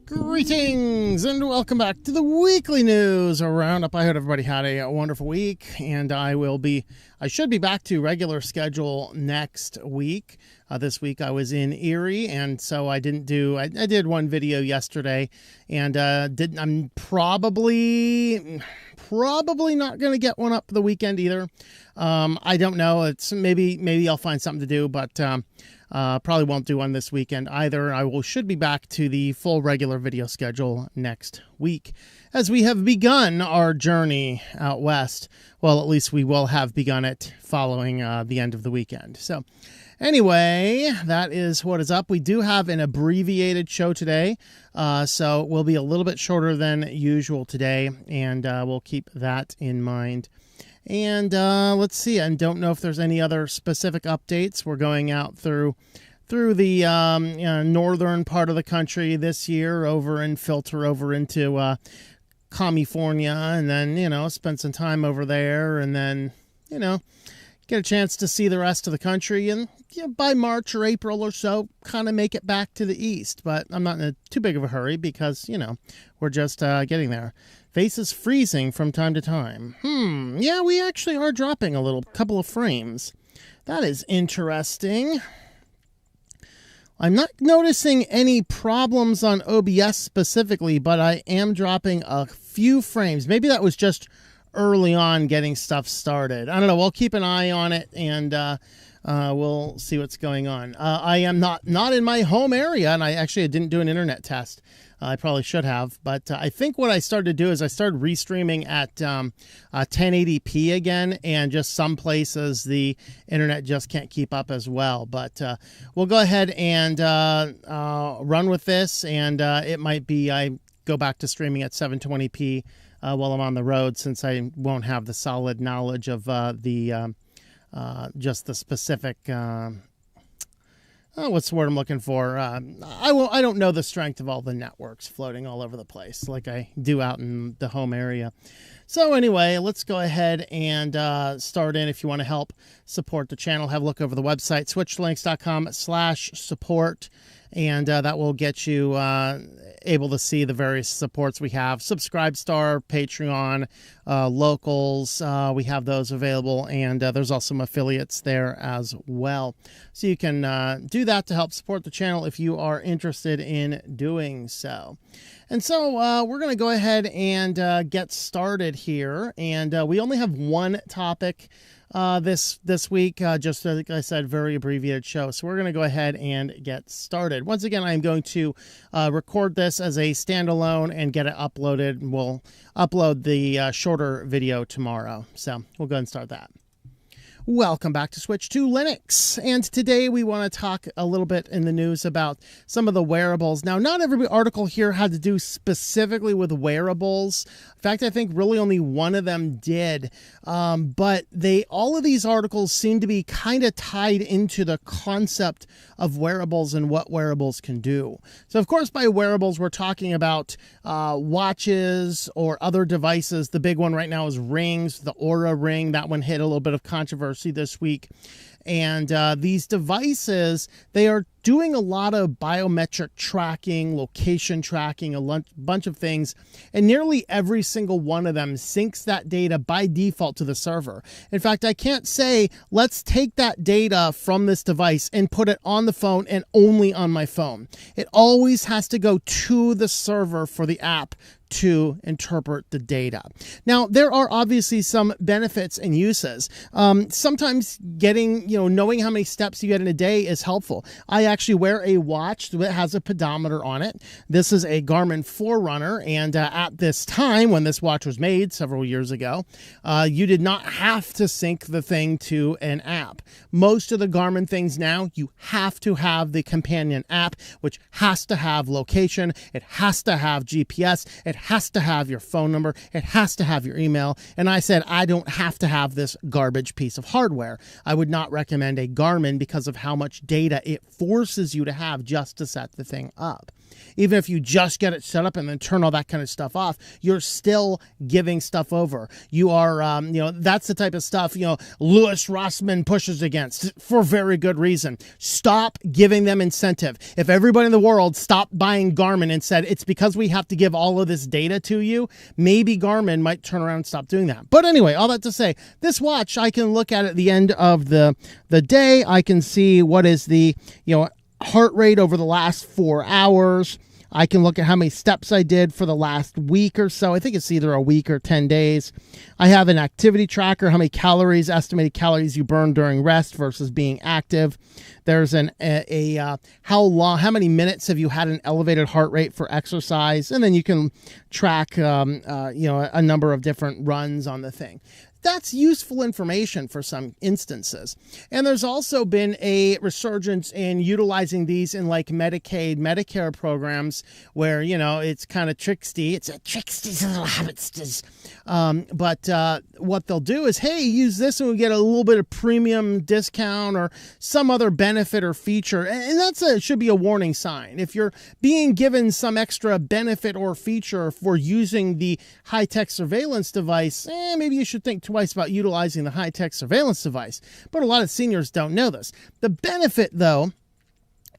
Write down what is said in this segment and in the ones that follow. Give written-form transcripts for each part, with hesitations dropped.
Greetings and welcome back to the Weekly News Roundup. I hope everybody had a wonderful week, and I should be back to regular schedule next week. This week I was in Erie, and so I did one video yesterday, and I'm probably not going to get one up for the weekend either. I don't know. It's maybe I'll find something to do, but probably won't do one this weekend either. Should be back to the full regular video schedule next week, as we have begun our journey out west. Well, at least we will have begun it following the end of the weekend. So anyway, that is what is up. We do have an abbreviated show today, so it will be a little bit shorter than usual today, and we'll keep that in mind. And let's see, I don't know if there's any other specific updates. We're going out through the northern part of the country this year, filter over into California, and then, spend some time over there, and then, get a chance to see the rest of the country, and by March or April or so, kind of make it back to the east. But I'm not in too big of a hurry because, we're just getting there. Face is freezing from time to time. Yeah, we actually are dropping a couple of frames. That is interesting. I'm not noticing any problems on OBS specifically, but I am dropping a few frames. Maybe that was just early on getting stuff started. I don't know. We'll keep an eye on it, and we'll see what's going on. I am not in my home area, and I didn't do an internet test. I probably should have, but I think what I started to do is I started restreaming at 1080p again, and just some places the internet just can't keep up as well. But we'll go ahead and run with this, and it might be I go back to streaming at 720p while I'm on the road, since I won't have the solid knowledge of just the specific what's the word I'm looking for? I don't know the strength of all the networks floating all over the place like I do out in the home area. So anyway, let's go ahead and start in. If you want to help support the channel, have a look over the website, switchedtolinux.com/support, and that will get you able to see the various supports we have. Subscribestar, Patreon, locals, we have those available, and there's also some affiliates there as well. So you can do that to help support the channel if you are interested in doing so. And so we're going to go ahead and get started here, and we only have one topic this week, just like I said, very abbreviated show. So we're going to go ahead and get started. Once again, I'm going to record this as a standalone and get it uploaded. We'll upload the shorter video tomorrow. So we'll go ahead and start that. Welcome back to Switch to Linux, and today we want to talk a little bit in the news about some of the wearables. Now, not every article here had to do specifically with wearables. In fact, I think really only one of them did, but all of these articles seem to be kind of tied into the concept of wearables and what wearables can do. So, of course, by wearables, we're talking about watches or other devices. The big one right now is rings, the Aura ring. That one hit a little bit of controversy this week. And these devices, they are doing a lot of biometric tracking, location tracking, a bunch of things, and nearly every single one of them syncs that data by default to the server. In fact, I can't say, let's take that data from this device and put it on the phone and only on my phone. It always has to go to the server for the app to interpret the data. Now, there are obviously some benefits and uses. Sometimes knowing how many steps you get in a day is helpful. I actually wear a watch that has a pedometer on it. This is a Garmin Forerunner, and at this time, when this watch was made several years ago, you did not have to sync the thing to an app. Most of the Garmin things now, you have to have the companion app, which has to have location, it has to have GPS, it has to have your phone number, it has to have your email. And I said, I don't have to have this garbage piece of hardware. I would not recommend a Garmin because of how much data it forces you to have just to set the thing up. even if you just get it set up and then turn all that kind of stuff off, you're still giving stuff over. You are, that's the type of stuff, Louis Rossmann pushes against for very good reason. Stop giving them incentive. If everybody in the world stopped buying Garmin and said, it's because we have to give all of this data to you, maybe Garmin might turn around and stop doing that. But anyway, all that to say, this watch, I can look at the end of the day. I can see what is the, heart rate over the last 4 hours. I can look at how many steps I did for the last week or so. I think it's either a week or 10 days. I have an activity tracker, how many estimated calories you burn during rest versus being active. There's how many minutes have you had an elevated heart rate for exercise, and then you can track, a number of different runs on the thing. That's useful information for some instances. And there's also been a resurgence in utilizing these in like Medicaid, Medicare programs where, it's kind of tricksy. It's a tricksy little habits. But what they'll do is, hey, use this and we get a little bit of premium discount or some other benefit or feature. And should be a warning sign. If you're being given some extra benefit or feature for using the high-tech surveillance device, maybe you should think twice about utilizing the high-tech surveillance device. But a lot of seniors don't know this. The benefit, though,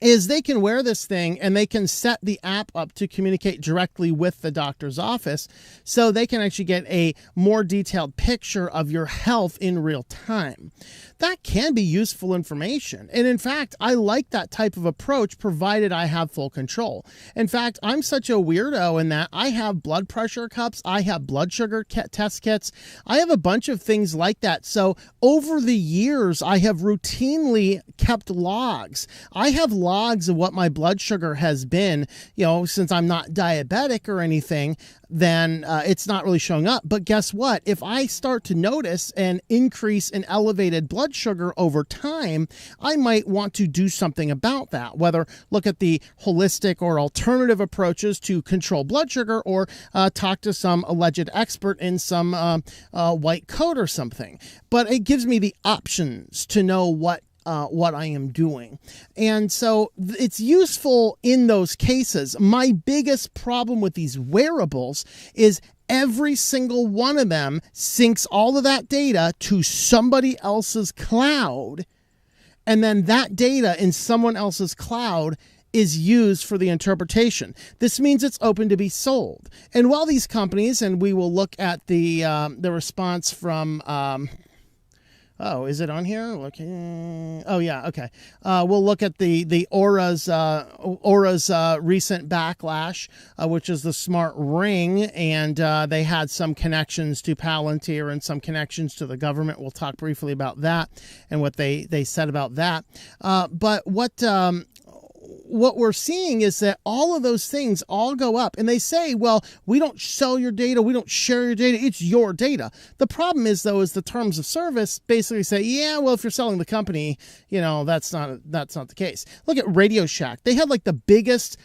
is they can wear this thing and they can set the app up to communicate directly with the doctor's office, so they can actually get a more detailed picture of your health in real time. That can be useful information. And in fact, I like that type of approach provided I have full control. In fact, I'm such a weirdo in that I have blood pressure cups, I have blood sugar test kits, I have a bunch of things like that. So over the years, I have routinely kept logs. I have logs of what my blood sugar has been, since I'm not diabetic or anything, then it's not really showing up. But guess what? If I start to notice an increase in elevated blood sugar over time, I might want to do something about that, whether look at the holistic or alternative approaches to control blood sugar, or talk to some alleged expert in some white coat or something. But it gives me the options to know what I am doing. And so it's useful in those cases. My biggest problem with these wearables is every single one of them syncs all of that data to somebody else's cloud. And then that data in someone else's cloud is used for the interpretation. This means it's open to be sold. And while these companies, and we will look at the response from oh, is it on here? Looking. Oh, yeah. Okay. We'll look at the Aura's recent backlash, which is the smart ring, and they had some connections to Palantir and some connections to the government. We'll talk briefly about that and what they said about that. But what we're seeing is that all of those things all go up, and they say, well, we don't sell your data, we don't share your data, it's your data. The problem is, though, is the terms of service basically say, yeah, well, if you're selling the company, that's not the case. Look at Radio Shack. They had like the biggest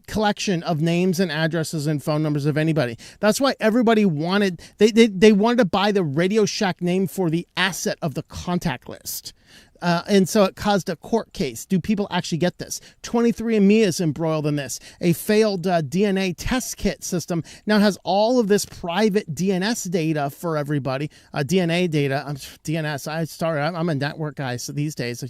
collection of names and addresses and phone numbers of anybody. That's why everybody wanted, they wanted to buy the Radio Shack name for the asset of the contact list. And so it caused a court case. Do people actually get this? 23andMe is embroiled in this. A failed DNA test kit system now has all of this private DNS data for everybody. DNA data. DNS. I'm a network guy. So these days,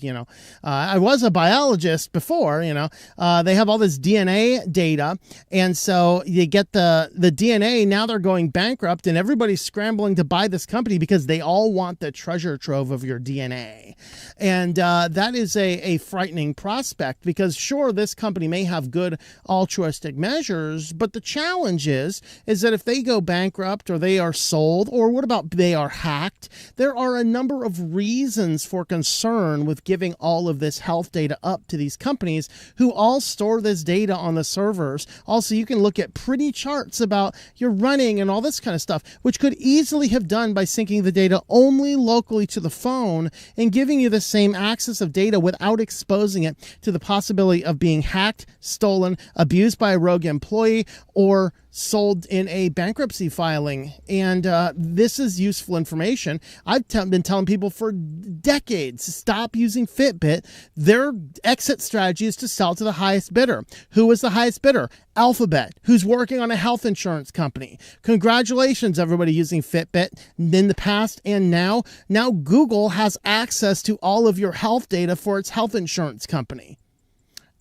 I was a biologist before. They have all this DNA data, and so you get the DNA. Now they're going bankrupt, and everybody's scrambling to buy this company because they all want the treasure trove of your DNA. And that is a frightening prospect, because sure, this company may have good altruistic measures, but the challenge is that if they go bankrupt or they are sold, or what about they are hacked, there are a number of reasons for concern with giving all of this health data up to these companies who all store this data on the servers. Also, you can look at pretty charts about your running and all this kind of stuff, which could easily have done by syncing the data only locally to the phone and giving you the same access of data without exposing it to the possibility of being hacked, stolen, abused by a rogue employee, or sold in a bankruptcy filing. And this is useful information. I've been telling people for decades, stop using Fitbit. Their exit strategy is to sell to the highest bidder. Who was the highest bidder? Alphabet, who's working on a health insurance company. Congratulations, everybody using Fitbit in the past and now. Now Google has access to all of your health data for its health insurance company.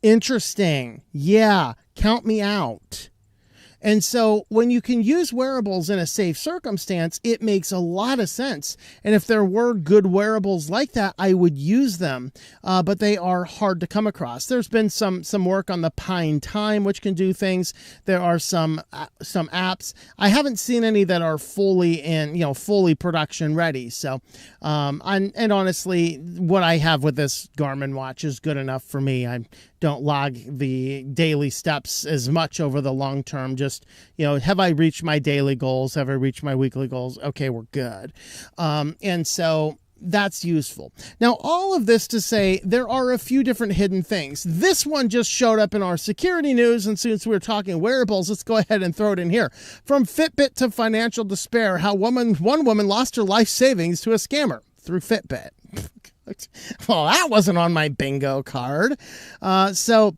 Interesting. Yeah, count me out. And so when you can use wearables in a safe circumstance, it makes a lot of sense. And if there were good wearables like that, I would use them, but they are hard to come across. There's been some work on the Pine Time, which can do things. There are some apps. I haven't seen any that are fully production ready. So, and honestly, what I have with this Garmin watch is good enough for me. I don't log the daily steps as much over the long term. Just, have I reached my daily goals? Have I reached my weekly goals? Okay, we're good. And so that's useful. Now, all of this to say there are a few different hidden things. This one just showed up in our security news, and since we're talking wearables, let's go ahead and throw it in here. From Fitbit to financial despair, how one woman lost her life savings to a scammer through Fitbit. Well, that wasn't on my bingo card. So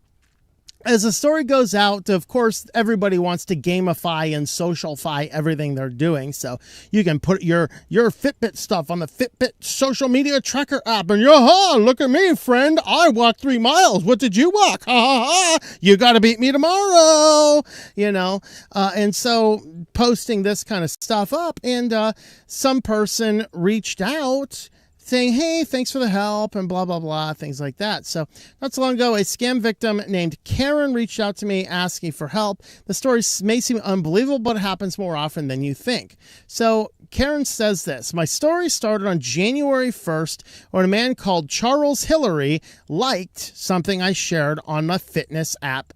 as the story goes out, of course, everybody wants to gamify and socialify everything they're doing. So you can put your Fitbit stuff on the Fitbit social media tracker app. And look at me, friend. I walked 3 miles. What did you walk? Ha ha ha. You got to beat me tomorrow. And so posting this kind of stuff up, and some person reached out saying, hey, thanks for the help, and blah, blah, blah, things like that. So not so long ago, a scam victim named Karen reached out to me asking for help. The story may seem unbelievable, but it happens more often than you think. So Karen says this: my story started on January 1st when a man called Charles Hillary liked something I shared on my fitness app,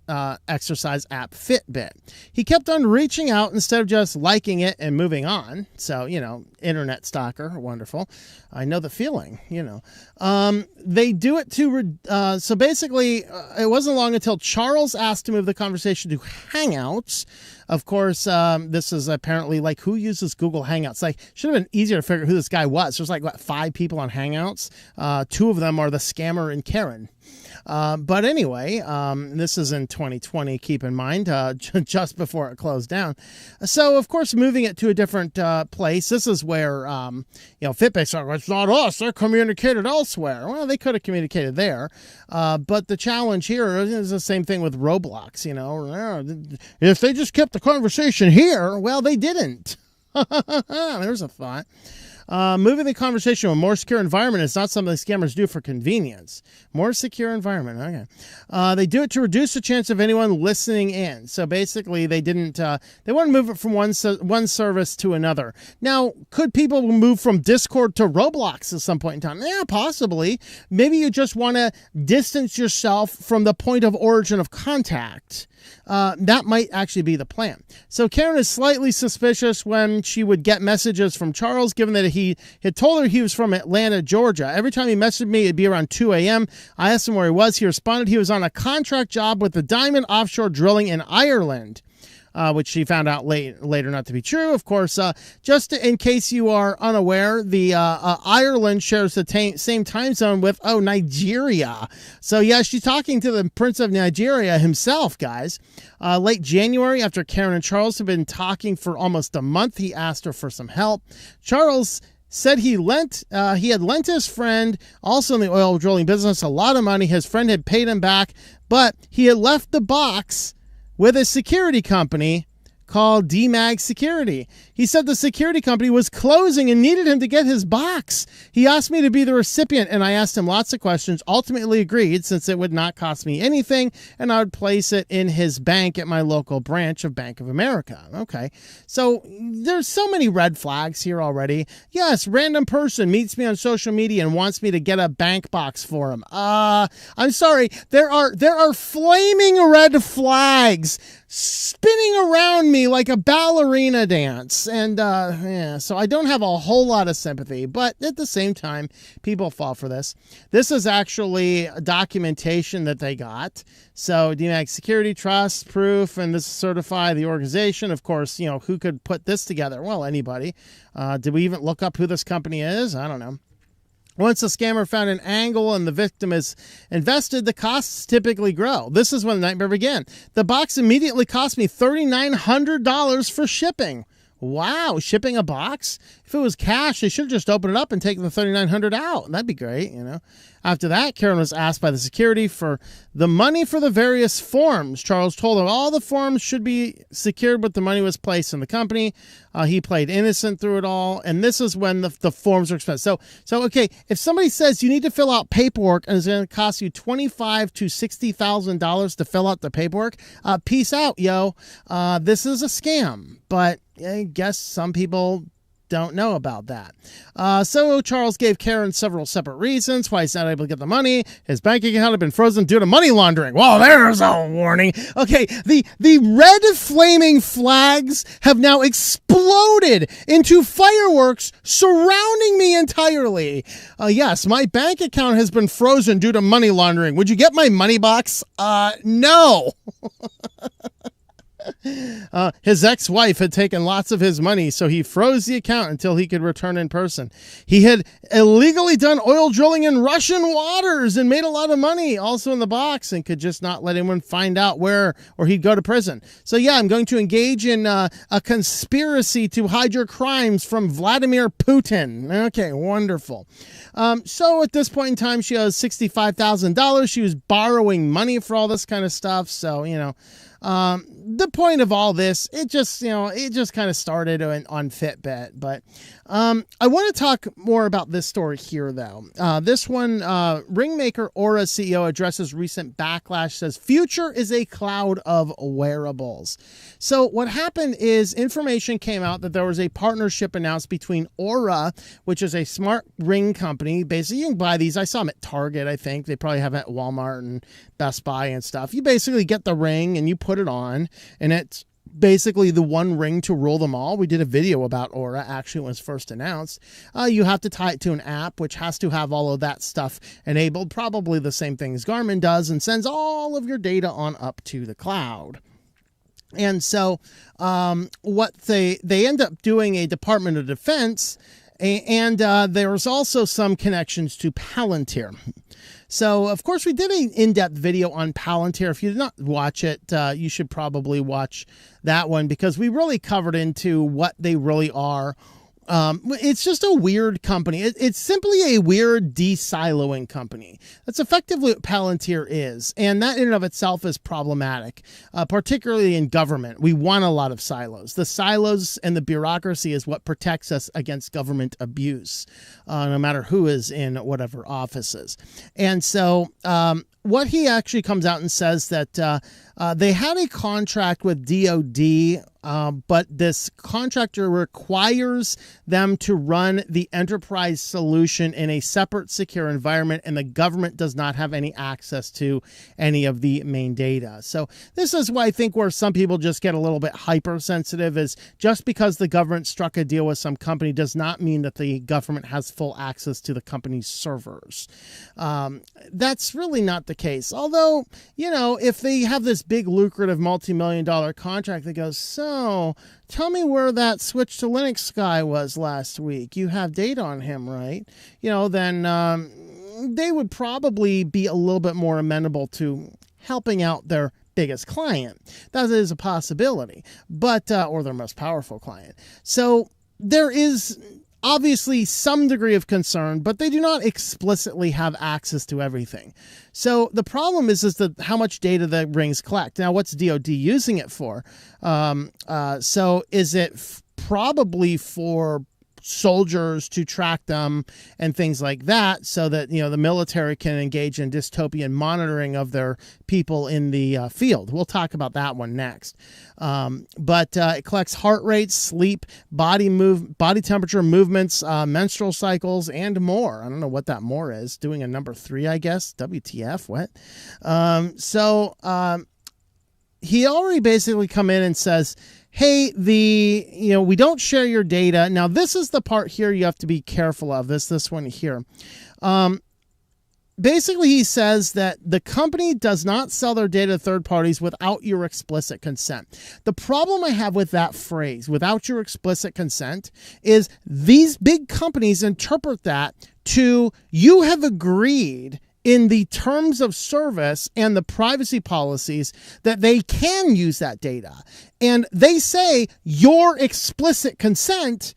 exercise app, Fitbit. He kept on reaching out instead of just liking it and moving on. So, internet stalker, wonderful. I know the feeling, They do it to, so basically, it wasn't long until Charles asked to move the conversation to Hangouts. Of course, this is apparently like, who uses Google Hangouts? Like, should have been easier to figure out who this guy was. There's like, 5 people on Hangouts? 2 of them are the scammer and Karen. But anyway, this is in 2020, keep in mind, just before it closed down. So, of course, moving it to a different place, this is where, Fitbit's like, it's not us, they're communicated elsewhere. Well, they could have communicated there. But the challenge here is the same thing with Roblox, If they just kept the conversation here, well, they didn't. There's a thought. Moving the conversation to a more secure environment is not something scammers do for convenience. More secure environment. Okay. They do it to reduce the chance of anyone listening in. So basically, they didn't. They want to move it from one service to another. Now, could people move from Discord to Roblox at some point in time? Yeah, possibly. Maybe you just want to distance yourself from the point of origin of contact. That might actually be the plan. So Karen is slightly suspicious when she would get messages from Charles, given that he had told her he was from Atlanta, Georgia. Every time he messaged me, it'd be around 2 a.m. I asked him where he was. He responded he was on a contract job with the Diamond Offshore Drilling in Ireland. Which she found out later not to be true. Of course, just in case you are unaware, the Ireland shares the same time zone with, Nigeria. So, yeah, she's talking to the Prince of Nigeria himself, guys. Late January, after Karen and Charles had been talking for almost a month, he asked her for some help. Charles said he had lent his friend, also in the oil drilling business, a lot of money. His friend had paid him back, but he had left the box with a security company called DMAG Security. He said the security company was closing and needed him to get his box. He asked me to be the recipient, and I asked him lots of questions, ultimately agreed since it would not cost me anything, and I would place it in his bank at my local branch of Bank of America. Okay, so there's so many red flags here already. Yes, random person meets me on social media and wants me to get a bank box for him. I'm sorry, there are flaming red flags spinning around me like a ballerina dance. And yeah, so I don't have a whole lot of sympathy, but at the same time, people fall for this. This is actually documentation that they got. So DMAG security, trust, proof, and this certify the organization. Of course, you know, who could put this together? Well, anybody. Did we even look up who this company is? I don't know. Once a scammer found an angle and the victim is invested, the costs typically grow. This is when the nightmare began. The box immediately cost me $3,900 for shipping. Wow, shipping a box? If it was cash, they should have just opened it up and taken the $3,900 out. That'd be great, you know. After that, Karen was asked by the security for the money for the various forms. Charles told her all the forms should be secured, but the money was placed in the company. He played innocent through it all, and this is when the forms are expensive. So okay, if somebody says you need to fill out paperwork and it's going to cost you $25,000 to $60,000 to fill out the paperwork, peace out, yo. This is a scam, but I guess some people don't know about that. So Charles gave Karen several separate reasons why he's not able to get the money. His bank account had been frozen due to money laundering. Well, there's a warning. Okay, the red flaming flags have now exploded into fireworks surrounding me entirely. Yes, my bank account has been frozen due to money laundering. Would you get my money box? No. His ex-wife had taken lots of his money, so he froze the account until he could return in person. He had illegally done oil drilling in Russian waters and made a lot of money also in the box and could just not let anyone find out where, or he'd go to prison. So yeah, I'm going to engage in a conspiracy to hide your crimes from Vladimir Putin. Okay, wonderful. So at this point in time, she owes $65,000. She was borrowing money for all this kind of stuff. So, you know, the point of all this, it just kind of started on Fitbit, but I want to talk more about this story here, though. This one, Ringmaker Aura CEO addresses recent backlash, says future is a cloud of wearables. So what happened is information came out that there was a partnership announced between Aura, which is a smart ring company. Basically, you can buy these. I saw them at Target, I think. They probably have them at Walmart and Best Buy and stuff. You basically get the ring and you put it on, and it's basically the one ring to rule them all. We did a video about Aura actually when it was first announced. You have to tie it to an app, which has to have all of that stuff enabled, probably the same thing as Garmin does, and sends all of your data on up to the cloud. And so what they end up doing a Department of Defense, and there's also some connections to Palantir. So, of course, we did an in-depth video on Palantir. If you did not watch it, you should probably watch that one because we really covered into what they really are. It's just a weird company. It's simply a weird de-siloing company. That's effectively what Palantir is. And that in and of itself is problematic, particularly in government. We want a lot of silos. The silos and the bureaucracy is what protects us against government abuse, no matter who is in whatever offices. And so what he actually comes out and says that they had a contract with DOD, but this contractor requires them to run the enterprise solution in a separate secure environment, and the government does not have any access to any of the main data. So this is why I think where some people just get a little bit hypersensitive is just because the government struck a deal with some company does not mean that the government has full access to the company's servers. That's really not the case. Although, you know, if they have this big lucrative multi-million-dollar contract that goes, so tell me where that switch to Linux guy was last week. You have data on him, right? You know, then they would probably be a little bit more amenable to helping out their biggest client. That is a possibility, but or their most powerful client. So there is obviously some degree of concern, but they do not explicitly have access to everything. So the problem is that how much data the rings collect. Now, what's DOD using it for? So is it probably for soldiers to track them and things like that so that, you know, the military can engage in dystopian monitoring of their people in the field. We'll talk about that one next. But it collects heart rate, sleep, body temperature, movements, menstrual cycles, and more. I don't know what that more is. Doing a number 3, I guess. WTF, what? he already basically come in and says, hey, we don't share your data. Now, this is the part here you have to be careful of, this one here. Basically, he says that the company does not sell their data to third parties without your explicit consent. The problem I have with that phrase, without your explicit consent, is these big companies interpret that to you have agreed in the terms of service and the privacy policies that they can use that data. And they say your explicit consent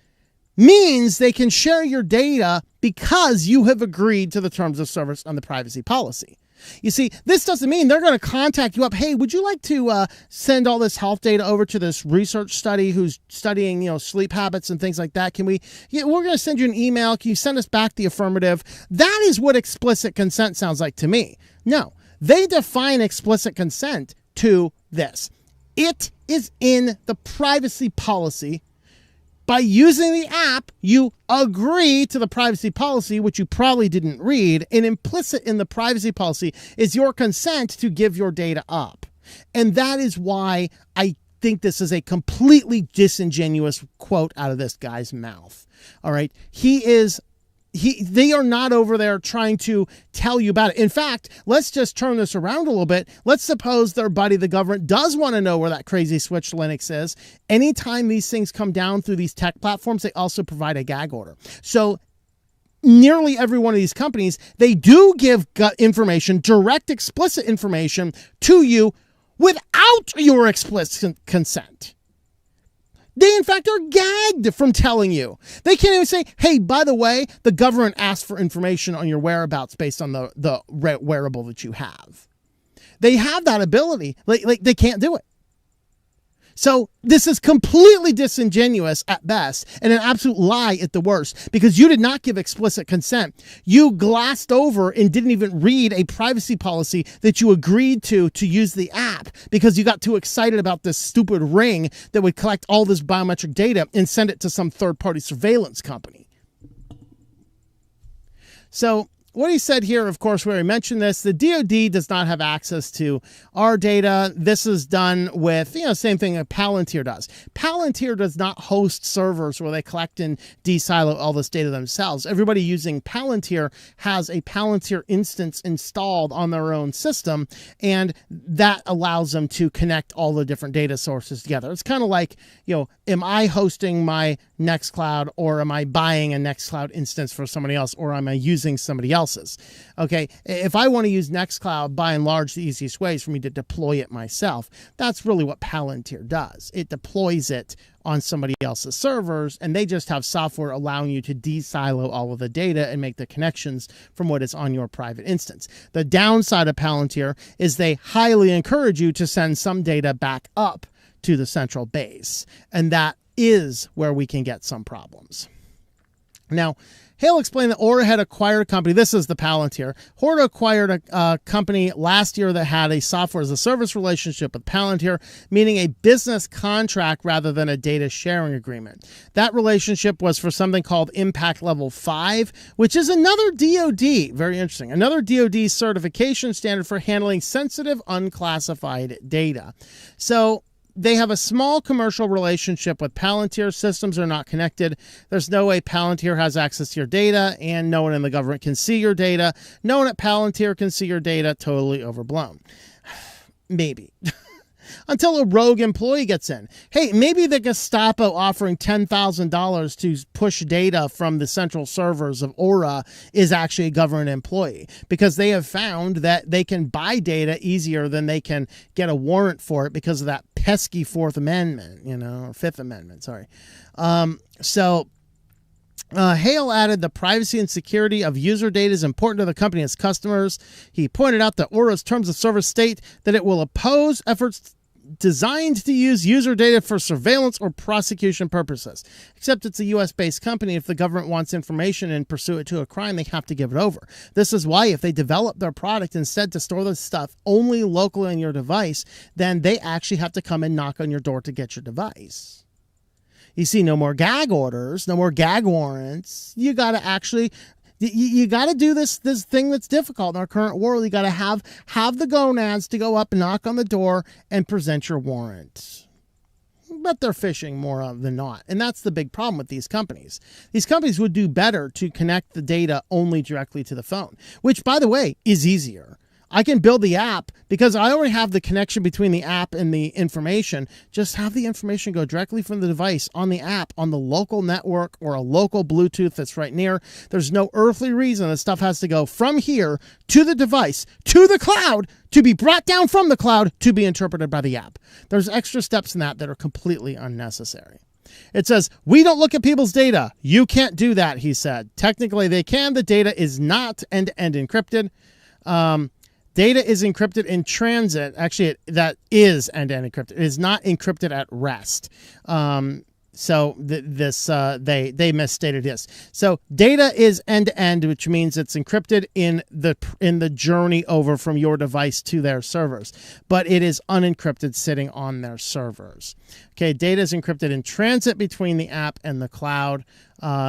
means they can share your data because you have agreed to the terms of service on the privacy policy. You see, this doesn't mean they're going to contact you up. Hey, would you like to send all this health data over to this research study who's studying, sleep habits and things like that? We're going to send you an email. Can you send us back the affirmative? That is what explicit consent sounds like to me. No, they define explicit consent to this. It is in the privacy policy. By using the app, you agree to the privacy policy, which you probably didn't read, and implicit in the privacy policy is your consent to give your data up. And that is why I think this is a completely disingenuous quote out of this guy's mouth. All right. They are not over there trying to tell you about it. In fact, let's just turn this around a little bit. Let's suppose their buddy, the government, does want to know where that crazy switch Linux is. Anytime these things come down through these tech platforms, they also provide a gag order. So nearly every one of these companies, they do give information, direct, explicit information to you without your explicit consent. They, in fact, are gagged from telling you. They can't even say, hey, by the way, the government asked for information on your whereabouts based on the wearable that you have. They have that ability. Like they can't do it. So this is completely disingenuous at best and an absolute lie at the worst, because you did not give explicit consent. You glassed over and didn't even read a privacy policy that you agreed to use the app because you got too excited about this stupid ring that would collect all this biometric data and send it to some third-party surveillance company. So what he said here, of course, where he mentioned this, the DoD does not have access to our data. This is done with, same thing that Palantir does. Palantir does not host servers where they collect and de-silo all this data themselves. Everybody using Palantir has a Palantir instance installed on their own system, and that allows them to connect all the different data sources together. It's kind of like, am I hosting my Nextcloud, or am I buying a Nextcloud instance for somebody else, or am I using somebody else's? Okay, if I want to use Nextcloud, by and large, the easiest way is for me to deploy it myself. That's really what Palantir does. It deploys it on somebody else's servers, and they just have software allowing you to de-silo all of the data and make the connections from what is on your private instance. The downside of Palantir is they highly encourage you to send some data back up to the central base, and that is where we can get some problems. Now, Hale explained that Aura had acquired a company. This is the Palantir. Aura acquired a company last year that had a software as a service relationship with Palantir, meaning a business contract rather than a data sharing agreement. That relationship was for something called Impact Level 5, which is another DoD, very interesting, another DoD certification standard for handling sensitive, unclassified data. So they have a small commercial relationship with Palantir. Systems are not connected. There's no way Palantir has access to your data, and no one in the government can see your data. No one at Palantir can see your data. Totally overblown. Maybe. Until a rogue employee gets in. Hey, maybe the Gestapo offering $10,000 to push data from the central servers of Aura is actually a government employee, because they have found that they can buy data easier than they can get a warrant for it because of that pesky Fourth Amendment, or Fifth Amendment, sorry. Hale added the privacy and security of user data is important to the company and its customers. He pointed out that Aura's terms of service state that it will oppose efforts designed to use user data for surveillance or prosecution purposes. Except it's a U.S.-based company. If the government wants information and pursue it to a crime, they have to give it over. This is why if they develop their product instead to store this stuff only locally on your device, then they actually have to come and knock on your door to get your device. You see, no more gag orders, no more gag warrants. You got to actually You got to do this thing that's difficult in our current world. You got to have the gonads to go up and knock on the door and present your warrant. But they're phishing more than not. And that's the big problem with these companies. These companies would do better to connect the data only directly to the phone, which, by the way, is easier. I can build the app because I already have the connection between the app and the information. Just have the information go directly from the device on the app on the local network or a local Bluetooth that's right near. There's no earthly reason that stuff has to go from here to the device, to the cloud, to be brought down from the cloud, to be interpreted by the app. There's extra steps in that are completely unnecessary. It says, we don't look at people's data. You can't do that, he said. Technically, they can. The data is not end-to-end encrypted. Data is encrypted in transit. Actually, that is end-to-end encrypted. It is not encrypted at rest. So they misstated this. So data is end-to-end, which means it's encrypted in the journey over from your device to their servers, but it is unencrypted sitting on their servers. Okay, data is encrypted in transit between the app and the cloud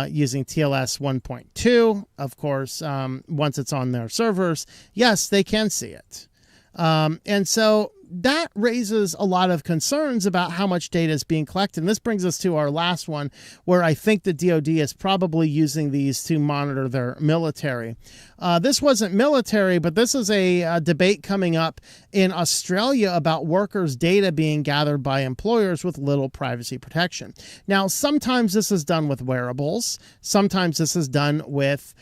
using TLS 1.2. Of course, once it's on their servers, yes, they can see it. And so that raises a lot of concerns about how much data is being collected. And this brings us to our last one, where I think the DoD is probably using these to monitor their military. This wasn't military, but this is a debate coming up in Australia about workers' data being gathered by employers with little privacy protection. Now, sometimes this is done with wearables. Sometimes this is done with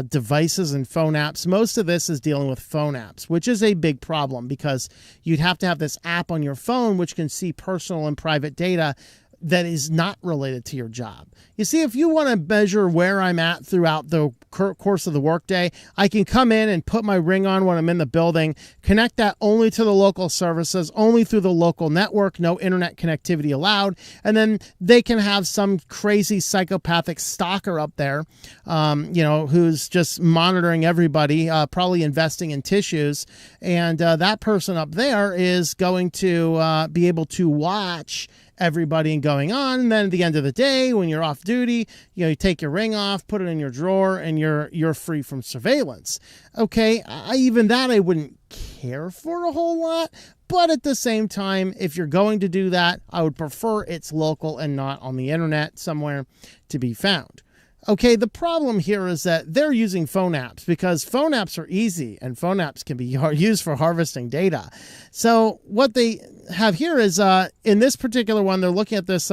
devices and phone apps. Most of this is dealing with phone apps, which is a big problem because you'd have to have this app on your phone which can see personal and private data that is not related to your job. You see, if you want to measure where I'm at throughout the course of the workday, I can come in and put my ring on when I'm in the building, connect that only to the local services, only through the local network, no internet connectivity allowed, and then they can have some crazy psychopathic stalker up there, who's just monitoring everybody, probably investing in tissues, and that person up there is going to be able to watch everybody and going on. And then at the end of the day, when you're off duty, you take your ring off, put it in your drawer, and you're free from surveillance. Okay, even that I wouldn't care for a whole lot. But at the same time, if you're going to do that, I would prefer it's local and not on the internet somewhere to be found. Okay, the problem here is that they're using phone apps because phone apps are easy and phone apps can be used for harvesting data. So what they have here is in this particular one, they're looking at this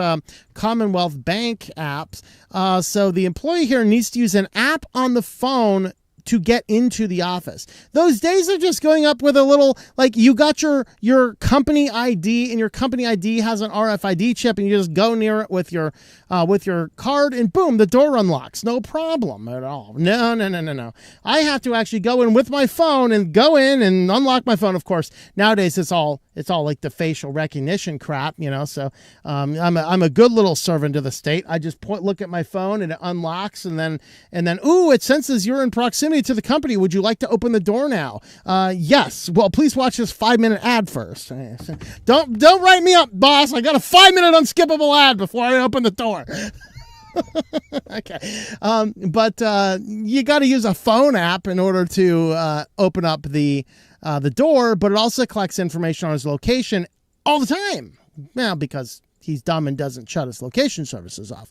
Commonwealth Bank app. So the employee here needs to use an app on the phone to get into the office. Those days are just going up with a little, like you got your company ID and your company ID has an RFID chip and you just go near it with your card and boom, the door unlocks. No problem at all. No. I have to actually go in with my phone and go in and unlock my phone. Of course, nowadays it's all like the facial recognition crap, so I'm a good little servant of the state. I just look at my phone and it unlocks and then ooh, it senses you're in proximity to the company. Would you like to open the door now? Yes. Well, please watch this 5-minute ad first. Don't write me up, boss. I got a 5-minute unskippable ad before I open the door. Okay. But you got to use a phone app in order to open up the door, but it also collects information on his location all the time. Well, because he's dumb and doesn't shut his location services off.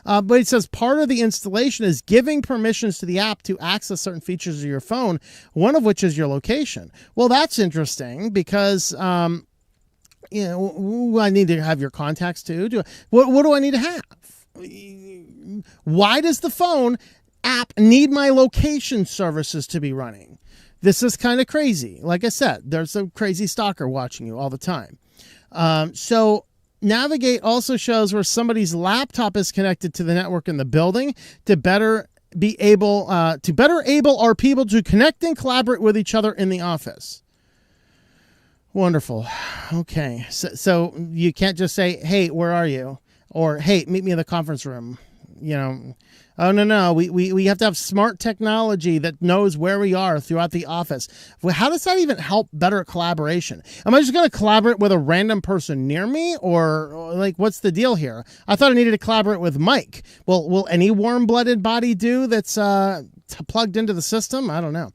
But it says part of the installation is giving permissions to the app to access certain features of your phone, one of which is your location. Well, that's interesting because, I need to have your contacts too. What do I need to have? Why does the phone app need my location services to be running? This is kind of crazy. Like I said, there's a crazy stalker watching you all the time. So Navigate also shows where somebody's laptop is connected to the network in the building to better able our people to connect and collaborate with each other in the office. Wonderful. Okay. So you can't just say, hey, where are you? Or, hey, meet me in the conference room. Oh, no. We have to have smart technology that knows where we are throughout the office. Well, how does that even help better collaboration? Am I just going to collaborate with a random person near me, or like, what's the deal here? I thought I needed to collaborate with Mike. Well, will any warm-blooded body do that's plugged into the system? I don't know.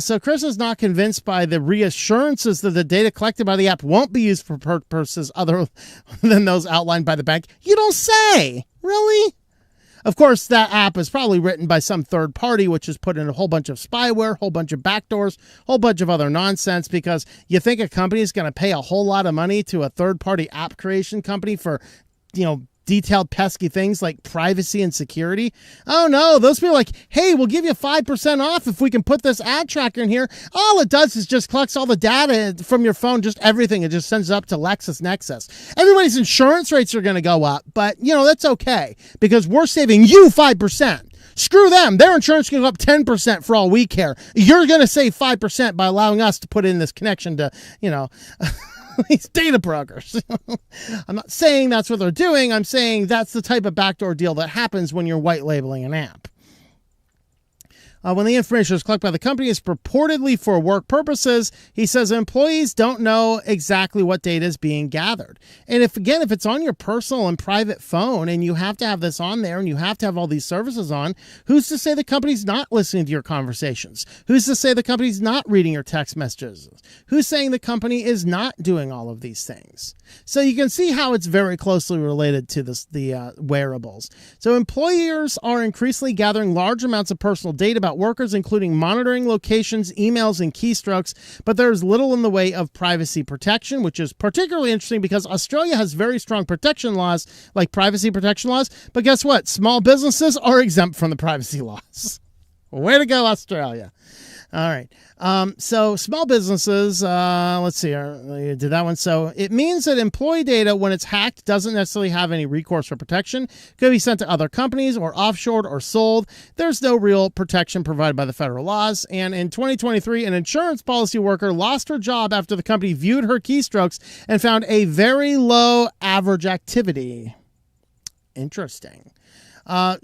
So Chris is not convinced by the reassurances that the data collected by the app won't be used for purposes other than those outlined by the bank. You don't say. Really? Of course, that app is probably written by some third party, which has put in a whole bunch of spyware, a whole bunch of backdoors, a whole bunch of other nonsense, because you think a company is going to pay a whole lot of money to a third party app creation company for, detailed pesky things like privacy and security. Oh no, those people are like, hey, we'll give you 5% off if we can put this ad tracker in here. All it does is just collects all the data from your phone, just everything. It just sends it up to LexisNexis. Everybody's insurance rates are going to go up, but that's okay because we're saving you 5%. Screw them. Their insurance can go up 10% for all we care. You're going to save 5% by allowing us to put in this connection to, these data brokers. I'm not saying that's what they're doing. I'm saying that's the type of backdoor deal that happens when you're white labeling an app. When the information is collected by the company is purportedly for work purposes, he says employees don't know exactly what data is being gathered. And if it's on your personal and private phone and you have to have this on there and you have to have all these services on, who's to say the company's not listening to your conversations? Who's to say the company's not reading your text messages? Who's saying the company is not doing all of these things? So you can see how it's very closely related to the wearables. So employers are increasingly gathering large amounts of personal data about workers, including monitoring locations, emails, and keystrokes, but there's little in the way of privacy protection, which is particularly interesting because Australia has very strong protection laws, like privacy protection laws, but guess what? Small businesses are exempt from the privacy laws. Way to go, Australia. All right. So small businesses, let's see, I did that one. So it means that employee data, when it's hacked, doesn't necessarily have any recourse for protection. Could be sent to other companies or offshored or sold. There's no real protection provided by the federal laws. And in 2023, an insurance policy worker lost her job after the company viewed her keystrokes and found a very low average activity. Interesting.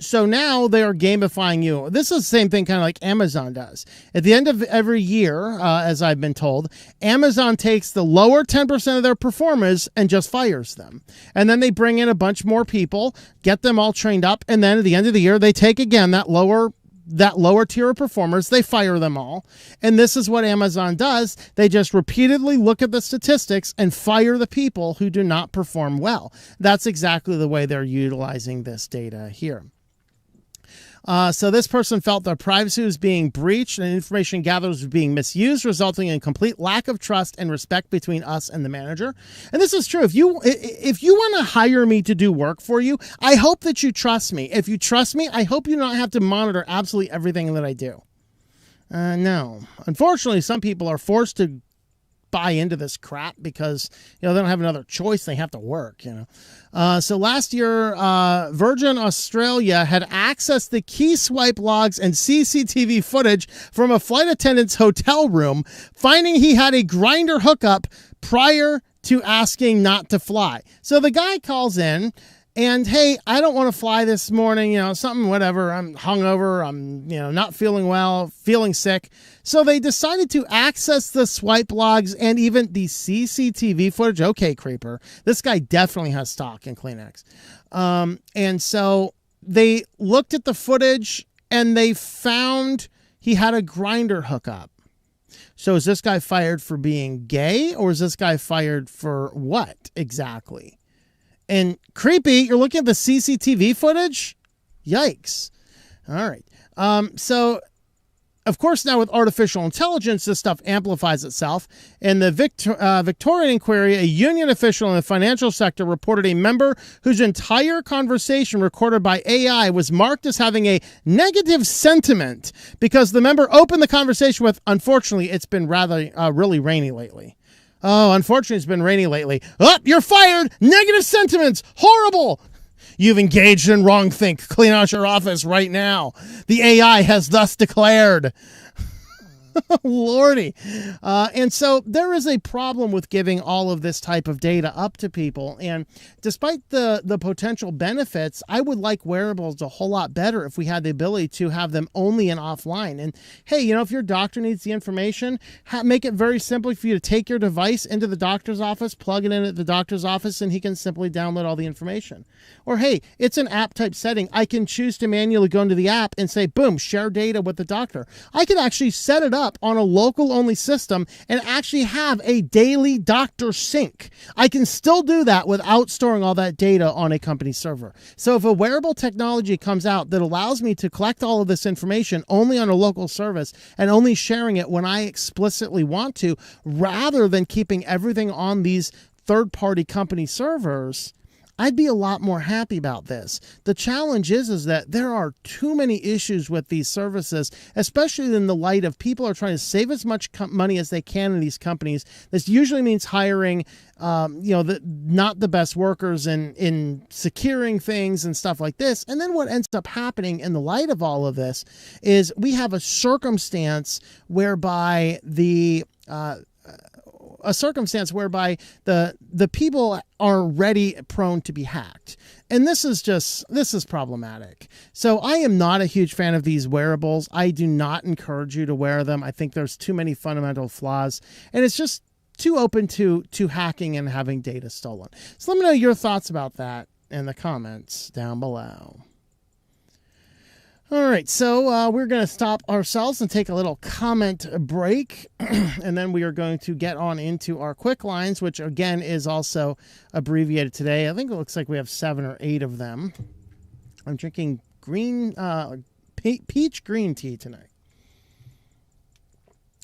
So now they are gamifying you. This is the same thing kind of like Amazon does. At the end of every year, as I've been told, Amazon takes the lower 10% of their performers and just fires them. And then they bring in a bunch more people, get them all trained up, and then at the end of the year, they take again that lower tier of performers, they fire them all. And this is what Amazon does. They just repeatedly look at the statistics and fire the people who do not perform well. That's exactly the way they're utilizing this data here. So this person felt their privacy was being breached and information gathered was being misused, resulting in complete lack of trust and respect between us and the manager. And this is true. If you want to hire me to do work for you, I hope that you trust me. If you trust me, I hope you don't have to monitor absolutely everything that I do. No. Unfortunately, some people are forced to buy into this crap because they don't have another choice. They have to work. So last year, Virgin Australia had accessed the key swipe logs and CCTV footage from a flight attendant's hotel room, finding he had a grinder hookup prior to asking not to fly. So the guy calls in and, hey, I don't want to fly this morning, something, whatever. I'm hungover. I'm, not feeling well, feeling sick. So they decided to access the swipe logs and even the CCTV footage. Okay, creeper. This guy definitely has stock in Kleenex. And so they looked at the footage and they found he had a grinder hookup. So is this guy fired for being gay, or is this guy fired for what exactly? And creepy, you're looking at the CCTV footage? Yikes. All right. So, of course, now with artificial intelligence, this stuff amplifies itself. In the Victorian inquiry, a union official in the financial sector reported a member whose entire conversation recorded by AI was marked as having a negative sentiment because the member opened the conversation with, unfortunately, it's been really rainy lately. Oh, unfortunately, it's been rainy lately. Oh, you're fired. Negative sentiments. Horrible. You've engaged in wrongthink. Clean out your office right now. The AI has thus declared. Lordy. And so there is a problem with giving all of this type of data up to people. And despite the potential benefits, I would like wearables a whole lot better if we had the ability to have them only and offline. And hey, you know, if your doctor needs the information, make it very simple for you to take your device into the doctor's office, plug it in at the doctor's office, and he can simply download all the information. Or hey, it's an app type setting. I can choose to manually go into the app and say, boom, share data with the doctor. I can actually set it up on a local only system and actually have a daily doctor sync. I can still do that without storing all that data on a company server. So if a wearable technology comes out that allows me to collect all of this information only on a local service and only sharing it when I explicitly want to, rather than keeping everything on these third-party company servers, I'd be a lot more happy about this. The challenge is that there are too many issues with these services, especially in the light of people are trying to save as much money as they can in these companies. This usually means hiring, not the best workers in securing things and stuff like this. And then what ends up happening in the light of all of this is we have a circumstance whereby the people are already prone to be hacked. And this is problematic. So I am not a huge fan of these wearables. I do not encourage you to wear them. I think there's too many fundamental flaws, and it's just too open to hacking and having data stolen. So let me know your thoughts about that in the comments down below. All right, so we're going to stop ourselves and take a little comment break, and then we are going to get on into our QuickLines, which again is also abbreviated today. I think it looks like we have 7 or 8 of them. I'm drinking peach green tea tonight.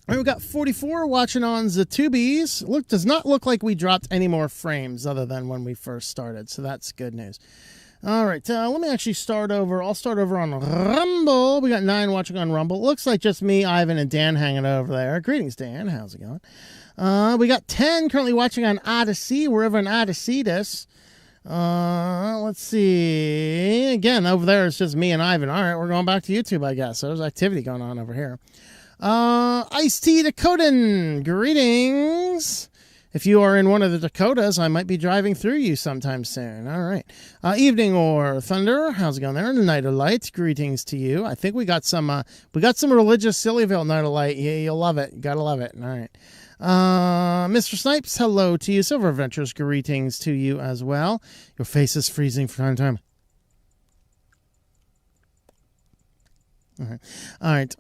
All right, we've got 44 watching on the Tubies. Does not look like we dropped any more frames other than when we first started, so that's good news. All right, let me actually start over. I'll start over on Rumble. We got 9 watching on Rumble. Looks like just me, Ivan, and Dan hanging over there. Greetings, Dan. How's it going? We got 10 currently watching on Odyssey. We're over on Odyssey. Let's see. Again, over there it's just me and Ivan. All right, we're going back to YouTube, I guess. So there's activity going on over here. Ice-T Dakotan. Greetings. If you are in one of the Dakotas, I might be driving through you sometime soon. All right. Evening or Thunder. How's it going there? Night of Light. Greetings to you. I think we got some religious SillyVille Night of Light. Yeah, you'll love it. You gotta love it. All right. Mr. Snipes, hello to you. Silver Adventures, greetings to you as well. Your face is freezing from time to time. All right.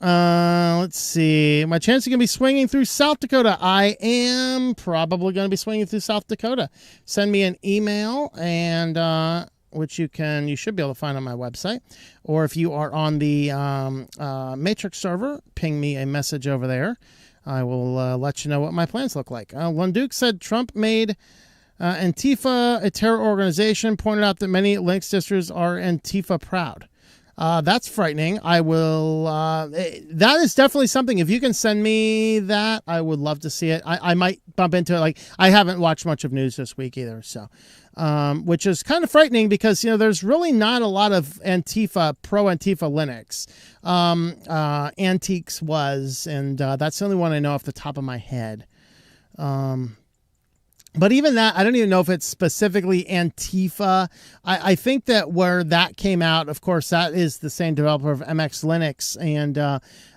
Let's see. My chance of going to be swinging through South Dakota. I am probably going to be swinging through South Dakota. Send me an email, and which you should be able to find on my website. Or if you are on the Matrix server, ping me a message over there. I will let you know what my plans look like. Lunduke said Trump made Antifa a terror organization, pointed out that many Linux distros are Antifa proud. That's frightening. I will, that is definitely something. If you can send me that, I would love to see it. I might bump into it. Like, I haven't watched much of news this week either. So, which is kind of frightening because, there's really not a lot of pro-Antifa Linux. Antiques was, and that's the only one I know off the top of my head. But even that, I don't even know if it's specifically Antifa. I think that where that came out, of course, that is the same developer of MX Linux. And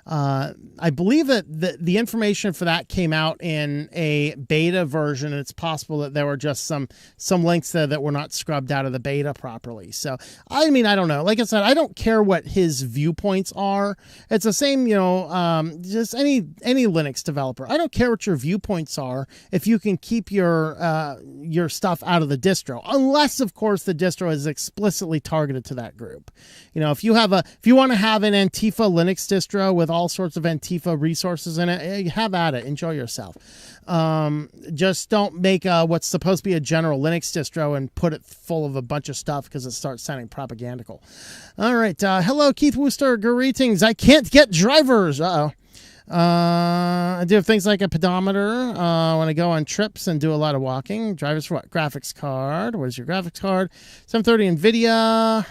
I believe that the information for that came out in a beta version. And it's possible that there were just some links there that were not scrubbed out of the beta properly. So, I mean, I don't know. Like I said, I don't care what his viewpoints are. It's the same, just any Linux developer. I don't care what your viewpoints are if you can keep your stuff out of the distro, unless, of course, the distro is explicitly targeted to that group. If you want to have an Antifa Linux distro with all sorts of Antifa resources in it, have at it. Enjoy yourself. Just don't make what's supposed to be a general Linux distro and put it full of a bunch of stuff because it starts sounding propagandical. All right. Hello, Keith Wooster. Greetings. I can't get drivers. Uh-oh. I do have things like a pedometer when I go on trips and do a lot of walking. Drivers for what? Graphics card. What is your graphics card? 730 NVIDIA.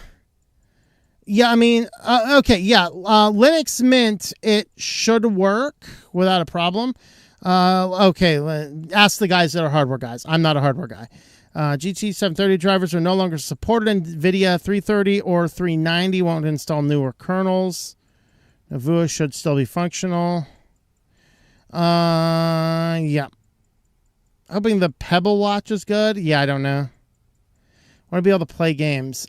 Yeah, I mean, okay, yeah, Linux Mint, it should work without a problem. Okay, ask the guys that are hardware guys. I'm not a hardware guy. GT 730 drivers are no longer supported in NVIDIA 330 or 390. Won't install newer kernels. Navua should still be functional. Yeah. Hoping the Pebble Watch is good. Yeah, I don't know. Want to be able to play games.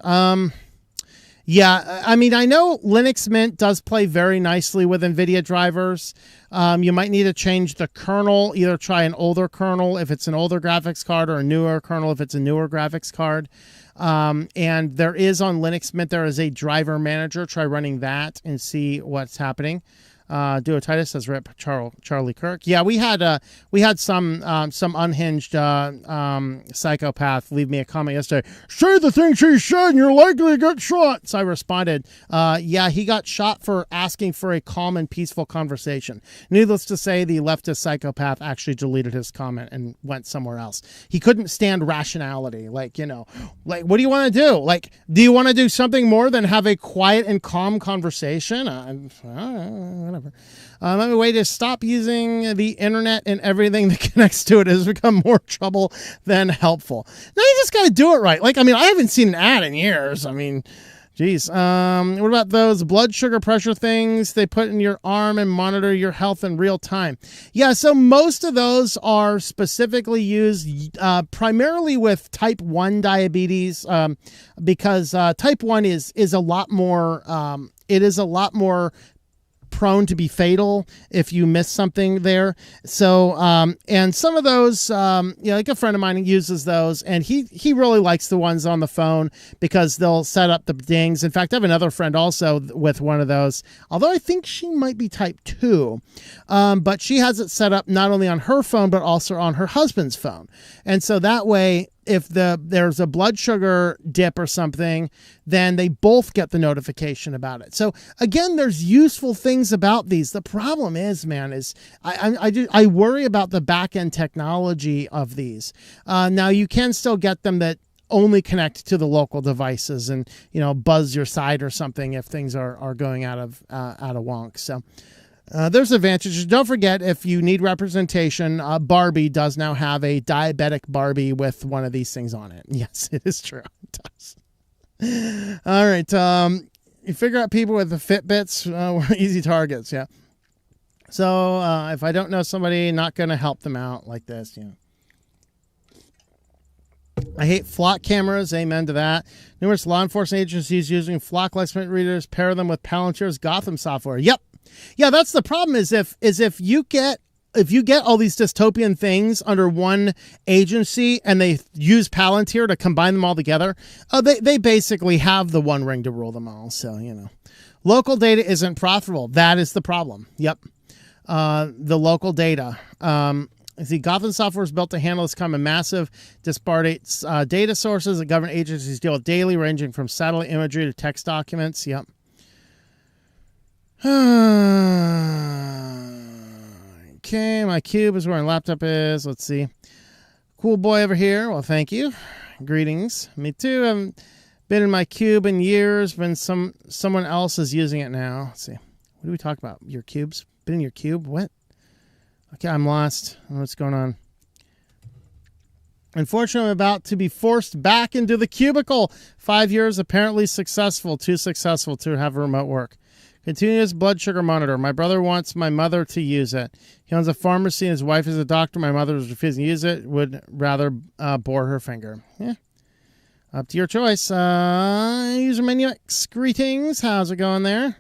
Yeah, I mean, I know Linux Mint does play very nicely with NVIDIA drivers. You might need to change the kernel, either try an older kernel if it's an older graphics card or a newer kernel if it's a newer graphics card. And there is on Linux Mint, there is a driver manager. Try running that and see what's happening. Duotitus says rip Charlie Kirk. Yeah, we had some unhinged psychopath leave me a comment yesterday. Say the thing she said and you're likely to get shot. So I responded, yeah, he got shot for asking for a calm and peaceful conversation. Needless to say, the leftist psychopath actually deleted his comment and went somewhere else. He couldn't stand rationality. Like, you know, like, what do you want to do? Like, do you want to do something more than have a quiet and calm conversation? Whatever. My way to stop using the internet and everything that connects to it has become more trouble than helpful. Now you just got to do it right. Like, I mean, I haven't seen an ad in years. I mean, geez. What about those blood sugar pressure things they put in your arm and monitor your health in real time? Yeah, so most of those are specifically used primarily with type 1 diabetes because type 1 is a lot more, it is a lot more prone to be fatal if you miss something there. So, and some of those, you know, like a friend of mine uses those, and he really likes the ones on the phone because they'll set up the dings. In fact, I have another friend also with one of those, although I think she might be type 2, but she has it set up not only on her phone, but also on her husband's phone. And so that way, if there's a blood sugar dip or something, then they both get the notification about it. So again, there's useful things about these. The problem is, man, is I worry about the back end technology of these. Now you can still get them that only connect to the local devices and, you know, buzz your side or something if things are going out of wonk. So. There's advantages. Don't forget, if you need representation, Barbie does now have a diabetic Barbie with one of these things on it. Yes, it is true. It does. All right. You figure out people with the Fitbits, we're easy targets. Yeah. So if I don't know somebody, not going to help them out like this. You know. I hate flock cameras. Amen to that. Numerous law enforcement agencies using flock license readers pair them with Palantir's Gotham software. Yep. Yeah, that's the problem is if you get all these dystopian things under one agency and they use Palantir to combine them all together, they basically have the one ring to rule them all. So, you know, local data isn't profitable. That is the problem. Yep. The local data. The Gotham software is built to handle this kind of massive disparate data sources that government agencies deal with daily, ranging from satellite imagery to text documents. Yep. Okay, my cube is where my laptop is. Let's see. Cool boy over here. Well, thank you. Greetings. Me too. I haven't been in my cube in years. Someone else is using it now. Let's see. What do we talk about? Your cubes? Been in your cube? What? Okay, I'm lost. I don't know what's going on. Unfortunately, I'm about to be forced back into the cubicle. 5 years, apparently successful. Too successful to have remote work. Continuous blood sugar monitor. My brother wants my mother to use it. He owns a pharmacy and his wife is a doctor. My mother is refusing to use it. Would rather bore her finger. Yeah. Up to your choice. User menu X. Greetings. How's it going there?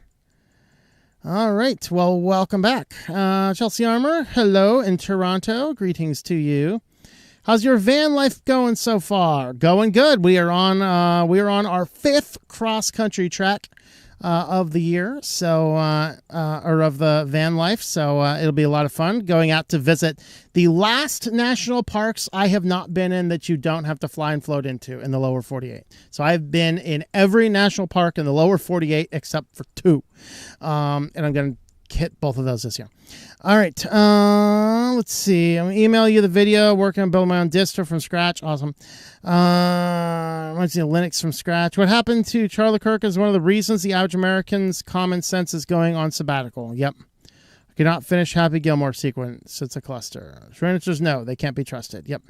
All right. Well, welcome back. Chelsea Armour. Hello in Toronto. Greetings to you. How's your van life going so far? Going good. We are on our 5th cross country trek of the year, so or of the van life. So it'll be a lot of fun going out to visit the last national parks I have not been in that you don't have to fly and float into in the lower 48. So I've been in every national park in the lower 48 except for 2. And I'm going to hit both of those this year. All right. Let's see. I'm going to email you the video. Working on building my own distro from scratch. Awesome. Reminds me of Linux from scratch. What happened to Charlie Kirk is one of the reasons the average American's common sense is going on sabbatical. Yep. I cannot finish Happy Gilmore sequence. It's a cluster. Short answer is no. They can't be trusted. Yep.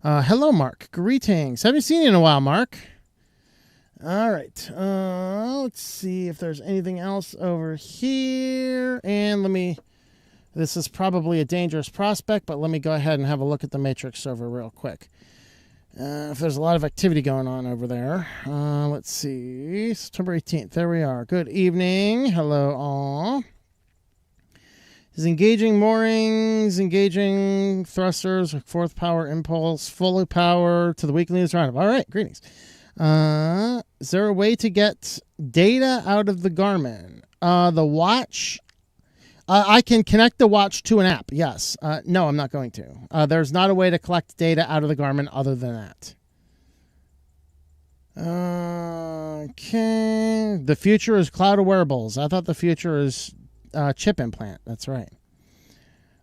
Hello, Mark. Greetings. Haven't seen you in a while, Mark. All right. Let's see if there's anything else over here. And this is probably a dangerous prospect, but let me go ahead and have a look at the Matrix server real quick. If there's a lot of activity going on over there. Let's see. September 18th. There we are. Good evening. Hello, all. Is engaging moorings, engaging thrusters, fourth power impulse, fully power to the Weekly News Roundup. All right, greetings. Is there a way to get data out of the Garmin? The watch, I can connect the watch to an app, yes. No, I'm not going to. There's not a way to collect data out of the Garmin other than that. Okay. The future is cloud of wearables. I thought the future is chip implant. That's right.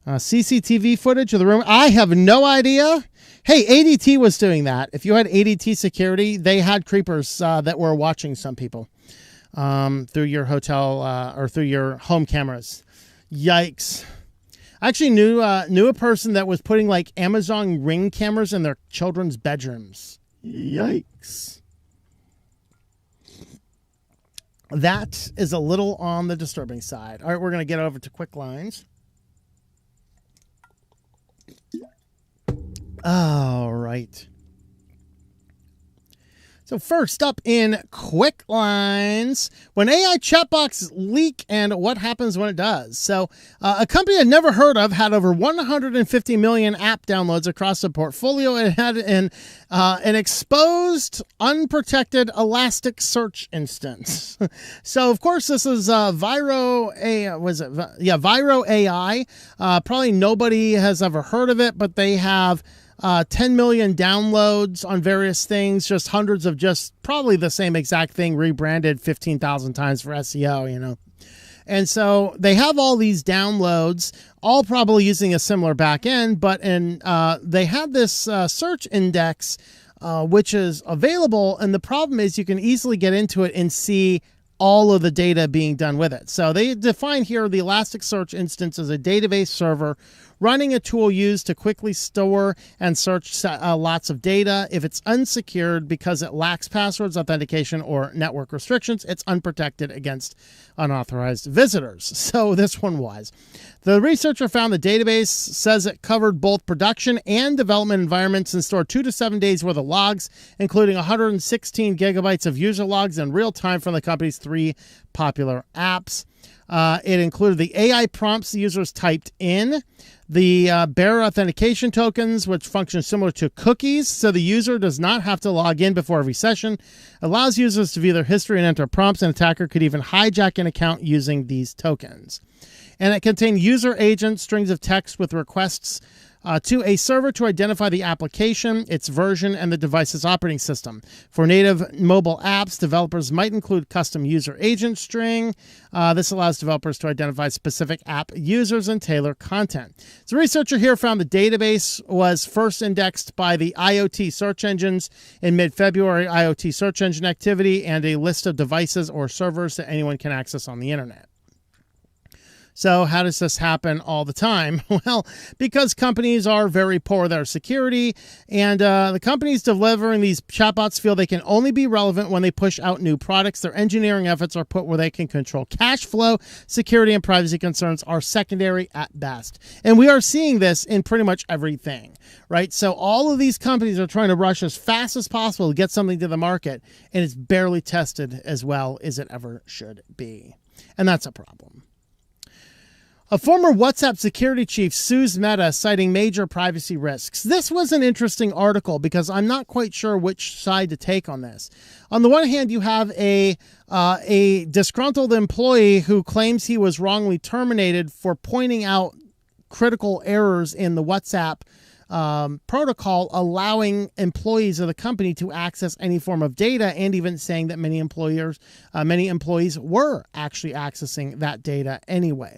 CCTV footage of the room. I have no idea. Hey, ADT was doing that. If you had ADT security, they had creepers that were watching some people through your hotel or through your home cameras. Yikes. I actually knew a person that was putting like Amazon Ring cameras in their children's bedrooms. Yikes. That is a little on the disturbing side. All right, we're going to get over to QuickLines. All right. So first up in QuickLines, when AI chatbots leak and what happens when it does. So a company I'd never heard of had over 150 million app downloads across the portfolio. It had an exposed, unprotected Elasticsearch instance. So of course this is Viro AI. Probably nobody has ever heard of it, but they have 10 million downloads on various things, just hundreds of just probably the same exact thing rebranded 15,000 times for SEO, you know. And so they have all these downloads, all probably using a similar back end, but they have this search index, which is available. And the problem is you can easily get into it and see all of the data being done with it. So they define here the Elasticsearch instance as a database server running a tool used to quickly store and search lots of data. If it's unsecured because it lacks passwords, authentication, or network restrictions, it's unprotected against unauthorized visitors. So this one was. The researcher found the database says it covered both production and development environments and stored 2 to 7 days worth of logs, including 116 gigabytes of user logs in real time from the company's 3 popular apps. It included the AI prompts the users typed in, the bearer authentication tokens, which function similar to cookies, so the user does not have to log in before every session, allows users to view their history and enter prompts. An attacker could even hijack an account using these tokens. And it contained user agent strings of text with requests to a server to identify the application, its version, and the device's operating system. For native mobile apps, developers might include custom user agent string. This allows developers to identify specific app users and tailor content. So, a researcher here found the database was first indexed by the IoT search engines in mid-February, IoT search engine activity, and a list of devices or servers that anyone can access on the internet. So how does this happen all the time? Well, because companies are very poor with their security, and the companies delivering these chatbots feel they can only be relevant when they push out new products. Their engineering efforts are put where they can control cash flow. Security and privacy concerns are secondary at best. And we are seeing this in pretty much everything, right? So all of these companies are trying to rush as fast as possible to get something to the market, and it's barely tested as well as it ever should be. And that's a problem. A former WhatsApp security chief sues Meta, citing major privacy risks. This was an interesting article because I'm not quite sure which side to take on this. On the one hand, you have a disgruntled employee who claims he was wrongly terminated for pointing out critical errors in the WhatsApp protocol allowing employees of the company to access any form of data, and even saying that many employees were actually accessing that data anyway.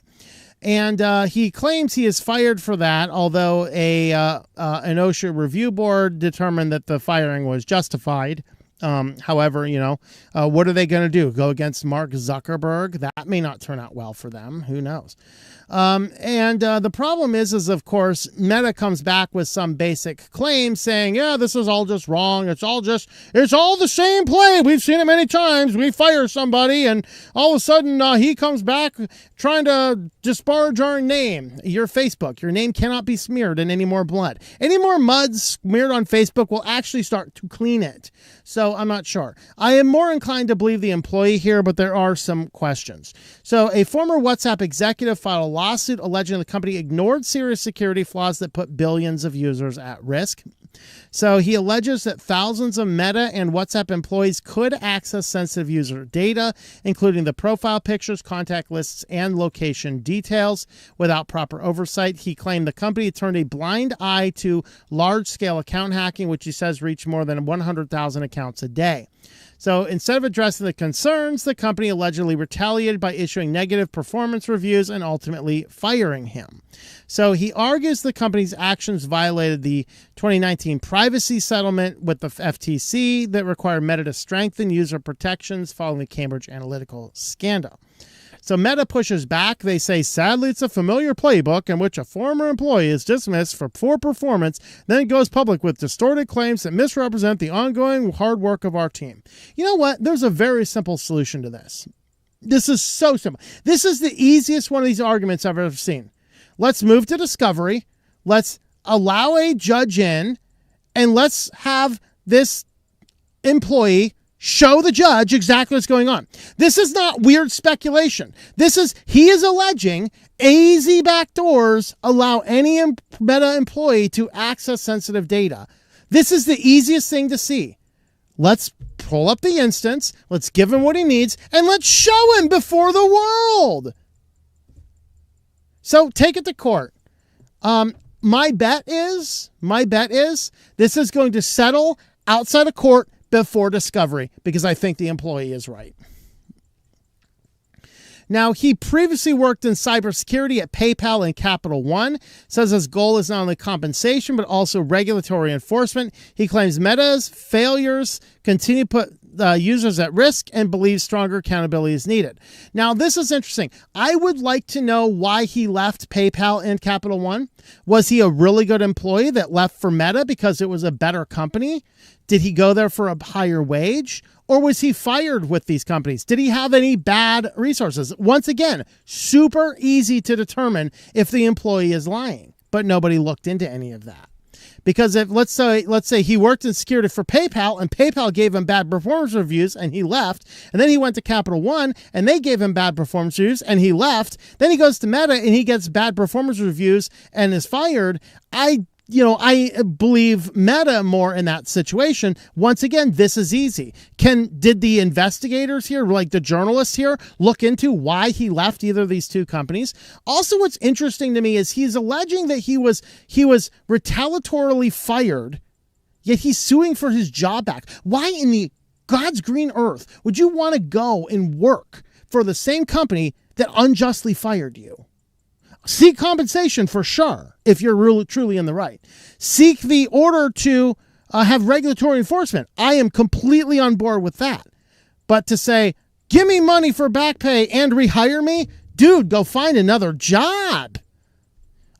And he claims he is fired for that, although an OSHA review board determined that the firing was justified. However, what are they going to do? Go against Mark Zuckerberg? That may not turn out well for them. Who knows? The problem is of course, Meta comes back with some basic claim saying, yeah, this is all just wrong. It's all the same play. We've seen it many times. We fire somebody and all of a sudden he comes back trying to disparage our name. Your Facebook, your name cannot be smeared in any more blood. Any more mud smeared on Facebook will actually start to clean it. So I'm not sure. I am more inclined to believe the employee here, but there are some questions. So a former WhatsApp executive filed a lawsuit alleging the company ignored serious security flaws that put billions of users at risk. So he alleges that thousands of Meta and WhatsApp employees could access sensitive user data, including the profile pictures, contact lists, and location details without proper oversight. He claimed the company turned a blind eye to large-scale account hacking, which he says reached more than 100,000 accounts a day. So instead of addressing the concerns, the company allegedly retaliated by issuing negative performance reviews and ultimately firing him. So he argues the company's actions violated the 2019 privacy settlement with the FTC that required Meta to strengthen user protections following the Cambridge Analytica scandal. So Meta pushes back. They say, sadly, it's a familiar playbook in which a former employee is dismissed for poor performance, then goes public with distorted claims that misrepresent the ongoing hard work of our team. You know what? There's a very simple solution to this. This is so simple. This is the easiest one of these arguments I've ever seen. Let's move to discovery. Let's allow a judge in, and let's have this employee show the judge exactly what's going on. This is not weird speculation. He is alleging AZ backdoors allow any Meta employee to access sensitive data. This is the easiest thing to see. Let's pull up the instance. Let's give him what he needs, and let's show him before the world. So take it to court. My bet is this is going to settle outside of court before discovery, because I think the employee is right. Now, he previously worked in cybersecurity at PayPal and Capital One. Says his goal is not only compensation, but also regulatory enforcement. He claims Meta's failures continue to put users at risk and believes stronger accountability is needed. Now, this is interesting. I would like to know why he left PayPal and Capital One. Was he a really good employee that left for Meta because it was a better company? Did he go there for a higher wage? Or was he fired with these companies? Did he have any bad resources? Once again, super easy to determine if the employee is lying, but nobody looked into any of that. Because if let's say he worked in security for PayPal and PayPal gave him bad performance reviews and he left, and then he went to Capital One and they gave him bad performance reviews and he left, then he goes to Meta and he gets bad performance reviews and is fired, I believe Meta more in that situation. Once again, this is easy. Did the investigators here, like the journalists here, look into why he left either of these two companies? Also, what's interesting to me is he's alleging that he was retaliatorily fired, yet he's suing for his job back. Why in the God's green earth would you want to go and work for the same company that unjustly fired you? Seek compensation for sure, if you're really, truly in the right. Seek the order to have regulatory enforcement. I am completely on board with that. But to say, give me money for back pay and rehire me? Dude, go find another job.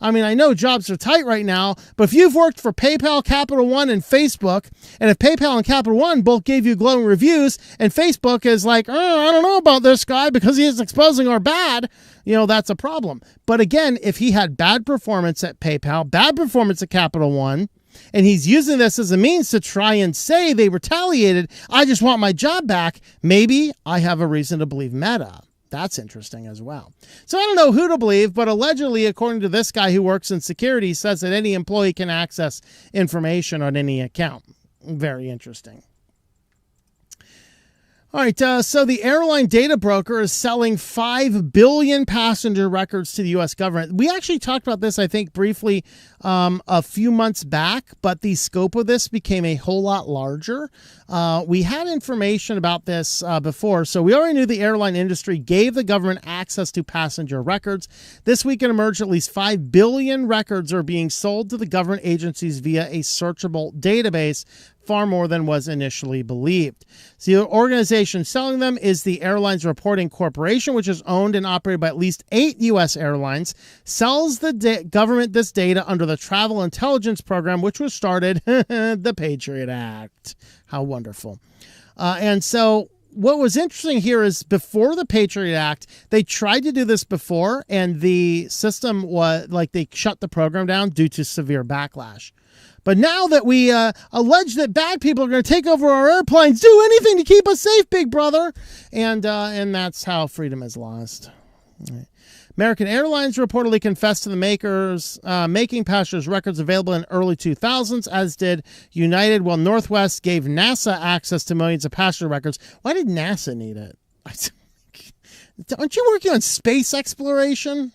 I mean, I know jobs are tight right now, but if you've worked for PayPal, Capital One, and Facebook, and if PayPal and Capital One both gave you glowing reviews, and Facebook is like, oh, I don't know about this guy because he is exposing our bad, that's a problem. But again, if he had bad performance at PayPal, bad performance at Capital One, and he's using this as a means to try and say they retaliated, I just want my job back, maybe I have a reason to believe Meta. That's interesting as well. So I don't know who to believe, but allegedly, according to this guy who works in security, says that any employee can access information on any account. Very interesting. All right, so the airline data broker is selling 5 billion passenger records to the U.S. government. We actually talked about this, I think, briefly a few months back, but the scope of this became a whole lot larger. We had information about this before, so we already knew the airline industry gave the government access to passenger records. This week it emerged at least 5 billion records are being sold to the government agencies via a searchable database, far more than was initially believed. So the organization selling them is the Airlines Reporting Corporation, which is owned and operated by at least 8 U.S. airlines, sells the government this data under the Travel Intelligence Program, which was started, the Patriot Act. How wonderful. And so what was interesting here is before the Patriot Act, they tried to do this before, and the system was like they shut the program down due to severe backlash. But now that we allege that bad people are going to take over our airplanes, do anything to keep us safe, big brother. And that's how freedom is lost. Right. American Airlines reportedly confessed to the makers making passengers records available in early 2000s, as did United, while Northwest gave NASA access to millions of passenger records. Why did NASA need it? Aren't you working on space exploration?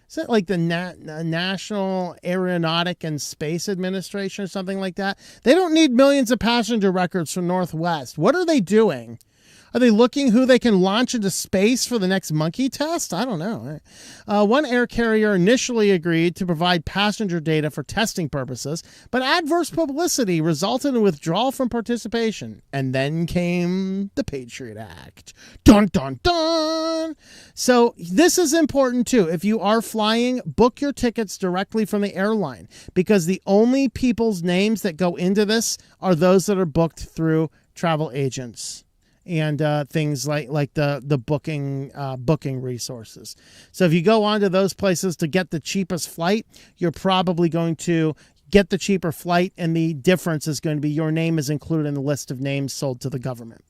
Is it like the National Aeronautic and Space Administration or something like that? They don't need millions of passenger records from Northwest. What are they doing? Are they looking who they can launch into space for the next monkey test? I don't know. One air carrier initially agreed to provide passenger data for testing purposes, but adverse publicity resulted in withdrawal from participation. And then came the Patriot Act. Dun, dun, dun! So this is important too. If you are flying, book your tickets directly from the airline, because the only people's names that go into this are those that are booked through travel agents and things like the booking resources. So if you go onto those places to get the cheapest flight, you're probably going to get the cheaper flight, and the difference is going to be your name is included in the list of names sold to the government.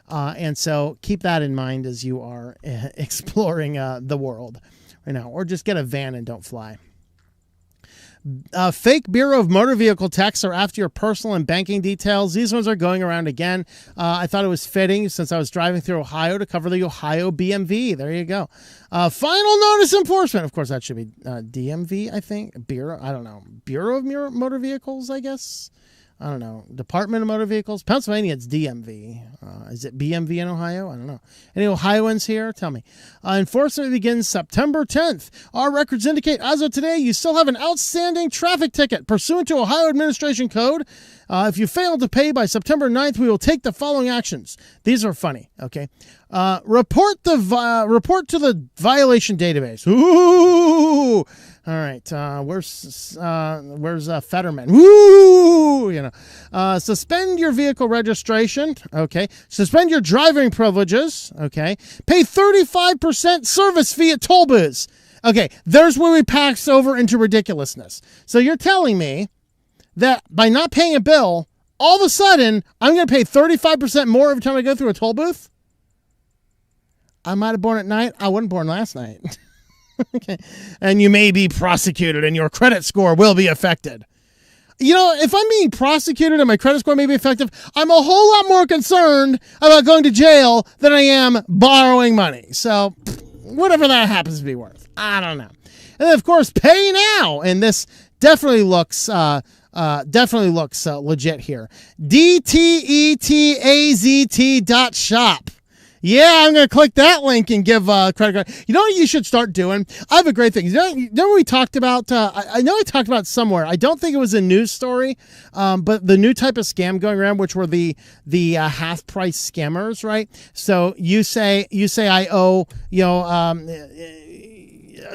And so keep that in mind as you are exploring the world right now, or just get a van and don't fly. Fake Bureau of Motor Vehicle texts are after your personal and banking details. These ones are going around again. I thought it was fitting, since I was driving through Ohio, to cover the Ohio BMV. There you go. Final notice enforcement. Of course, that should be DMV, I think. Bureau, I don't know. Bureau of Motor Vehicles, I guess. I don't know. Department of Motor Vehicles. Pennsylvania, it's DMV. Is it BMV in Ohio? I don't know. Any Ohioans here? Tell me. Enforcement begins September 10th. Our records indicate, as of today, you still have an outstanding traffic ticket pursuant to Ohio Administration Code. If you fail to pay by September 9th, we will take the following actions. These are funny, okay? Report to the violation database. Ooh! All right, where's Fetterman? Woo! You know, suspend your vehicle registration. Okay, suspend your driving privileges. Okay, pay 35% service fee at toll booths. Okay, there's where we pass over into ridiculousness. So you're telling me that by not paying a bill, all of a sudden I'm going to pay 35% more every time I go through a toll booth? I might have born at night. I wasn't born last night. Okay. And you may be prosecuted and your credit score will be affected. You know, if I'm being prosecuted and my credit score may be affected, I'm a whole lot more concerned about going to jail than I am borrowing money. So whatever that happens to be worth, I don't know. And then, of course, pay now. And this definitely looks legit here. DTETAZT.shop. Yeah, I'm going to click that link and give credit card. You know what you should start doing? I have a great thing. You know what we talked about? I know I talked about somewhere. I don't think it was a news story, but the new type of scam going around, which were the half price scammers, right? So you say I owe,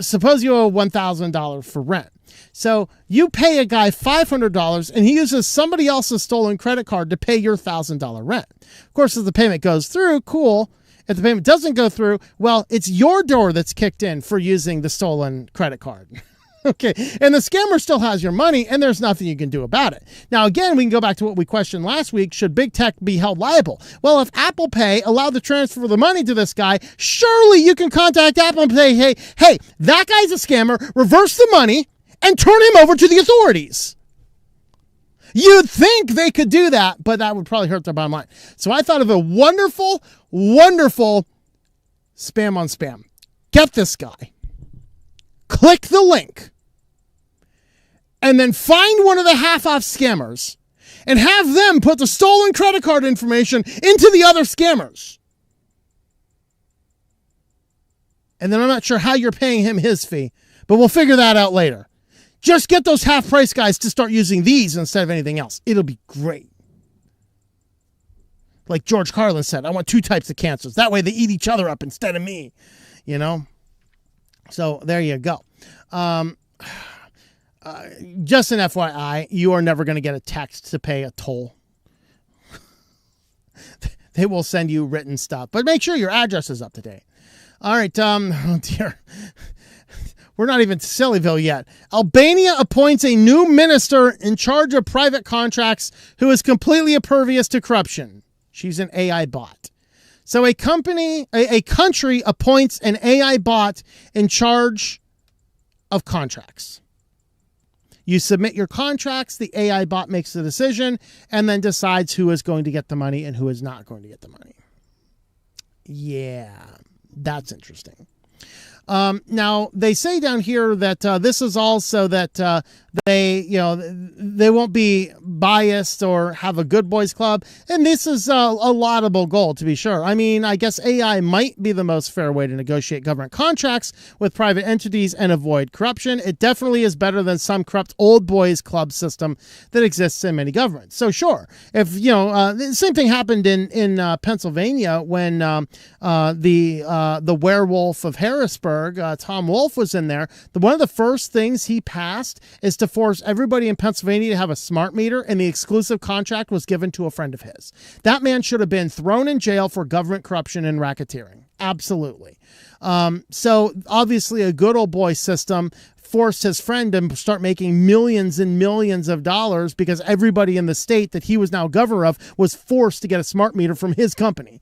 suppose you owe $1,000 for rent. So you pay a guy $500 and he uses somebody else's stolen credit card to pay your $1,000 rent. Of course, if the payment goes through, cool. If the payment doesn't go through, well, it's your door that's kicked in for using the stolen credit card. Okay. And the scammer still has your money and there's nothing you can do about it. Now, again, we can go back to what we questioned last week. Should big tech be held liable? Well, if Apple Pay allowed the transfer of the money to this guy, surely you can contact Apple and say, hey, that guy's a scammer. Reverse the money and turn him over to the authorities. You'd think they could do that, but that would probably hurt their bottom line. So I thought of a wonderful, wonderful spam on spam. Get this guy. Click the link. And then find one of the half-off scammers and have them put the stolen credit card information into the other scammers. And then I'm not sure how you're paying him his fee, but we'll figure that out later. Just get those half-price guys to start using these instead of anything else. It'll be great. Like George Carlin said, I want 2 types of cancers. That way they eat each other up instead of me. You know? So there you go. Just an FYI, you are never going to get a text to pay a toll. They will send you written stuff. But make sure your address is up to date. All right. Oh dear. We're not even to SillyVille yet. Albania appoints a new minister in charge of private contracts who is completely impervious to corruption. She's an AI bot. So a country appoints an AI bot in charge of contracts. You submit your contracts, the AI bot makes the decision, and then decides who is going to get the money and who is not going to get the money. Yeah, that's interesting. Now, they say down here that this is also that they won't be biased or have a good boys club. And this is a laudable goal, to be sure. I mean, I guess AI might be the most fair way to negotiate government contracts with private entities and avoid corruption. It definitely is better than some corrupt old boys club system that exists in many governments. So sure, if, the same thing happened in Pennsylvania when the werewolf of Harrisburg, Tom Wolfe, was in there. One of the first things he passed is to force everybody in Pennsylvania to have a smart meter, and the exclusive contract was given to a friend of his. That man should have been thrown in jail for government corruption and racketeering. Absolutely. So obviously a good old boy system forced his friend to start making millions and millions of dollars because everybody in the state that he was now governor of was forced to get a smart meter from his company.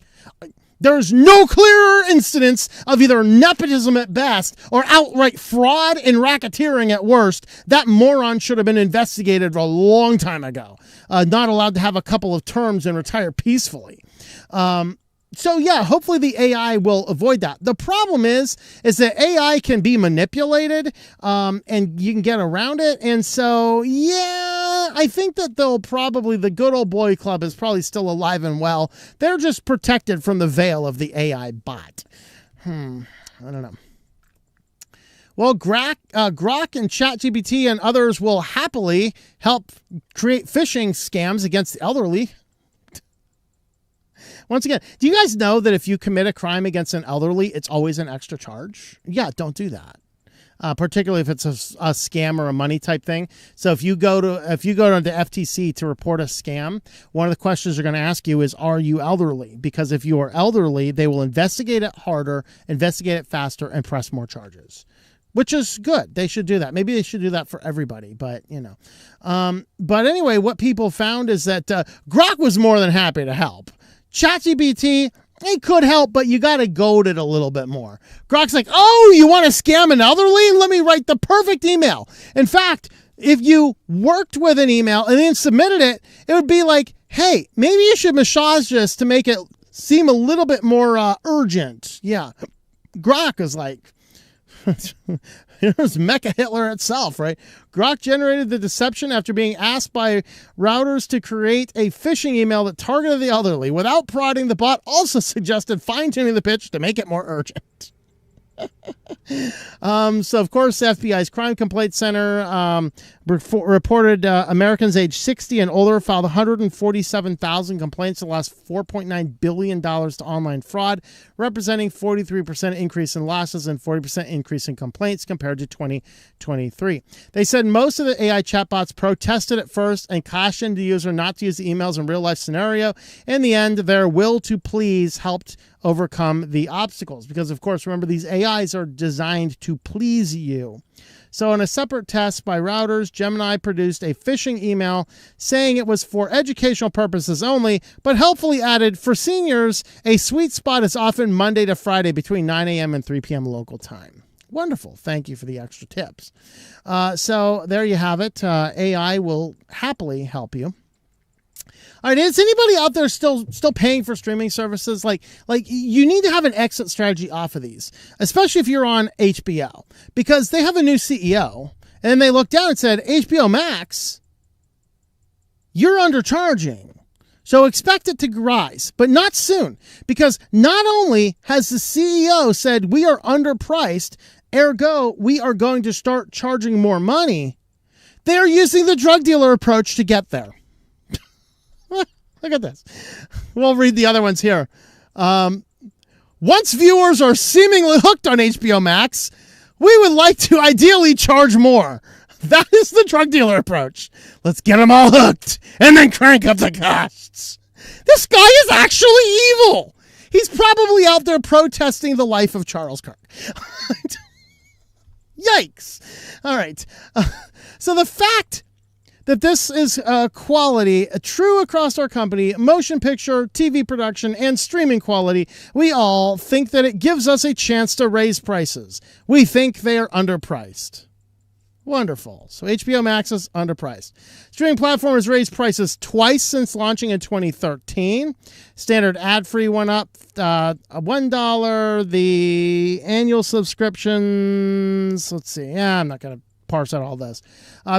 There's no clearer incidence of either nepotism at best or outright fraud and racketeering at worst. That moron should have been investigated a long time ago. Not allowed to have a couple of terms and retire peacefully. So yeah, hopefully the AI will avoid that. The problem is that AI can be manipulated, and you can get around it. And so, yeah, I think that the good old boy club is probably still alive and well. They're just protected from the veil of the AI bot. I don't know. Well, Grok and ChatGPT and others will happily help create phishing scams against the elderly. Once again, do you guys know that if you commit a crime against an elderly, it's always an extra charge? Yeah, don't do that. Particularly if it's a scam or a money type thing. So if you go to the FTC to report a scam, one of the questions they're going to ask you is, are you elderly? Because if you are elderly, they will investigate it harder, investigate it faster, and press more charges. Which is good. They should do that. Maybe they should do that for everybody, but But anyway, what people found is that Grok was more than happy to help. ChatGPT, it could help, but you got to goad it a little bit more. Grok's like, oh, you want to scam an elderly? Let me write the perfect email. In fact, if you worked with an email and then submitted it, it would be like, hey, maybe you should massage this to make it seem a little bit more urgent. Yeah. Grok is like, here's Mecha Hitler itself, right? Grok generated the deception after being asked by routers to create a phishing email that targeted the elderly. Without prodding, the bot also suggested fine-tuning the pitch to make it more urgent. So, of course, the FBI's Crime Complaint Center reported Americans aged 60 and older filed 147,000 complaints in the last $4.9 billion to online fraud, representing 43% increase in losses and 40% increase in complaints compared to 2023. They said most of the AI chatbots protested at first and cautioned the user not to use the emails in real-life scenario. In the end, their will to please helped overcome the obstacles because, of course, remember, these AIs are designed to please you. So in a separate test by routers, Gemini produced a phishing email saying it was for educational purposes only, but helpfully added, for seniors, a sweet spot is often Monday to Friday between 9 a.m. and 3 p.m. local time. Wonderful. Thank you for the extra tips. So there you have it. AI will happily help you. All right, is anybody out there still paying for streaming services? Like you need to have an exit strategy off of these, especially if you're on HBO, because they have a new CEO, and they looked down and said, HBO Max, you're undercharging. So expect it to rise, but not soon, because not only has the CEO said we are underpriced, ergo we are going to start charging more money, they are using the drug dealer approach to get there. Look at this. We'll read the other ones here. Once viewers are seemingly hooked on HBO Max, we would like to ideally charge more. That is the drug dealer approach. Let's get them all hooked and then crank up the costs. This guy is actually evil. He's probably out there protesting the life of Charles Kirk. Yikes. All right. So the fact that this is quality, true across our company, motion picture, TV production, and streaming quality, we all think that it gives us a chance to raise prices. We think they are underpriced. Wonderful. So HBO Max is underpriced. Streaming platform has raised prices twice since launching in 2013. Standard ad-free went up $1. The annual subscriptions, let's see. Yeah, I'm not going to parse out all this.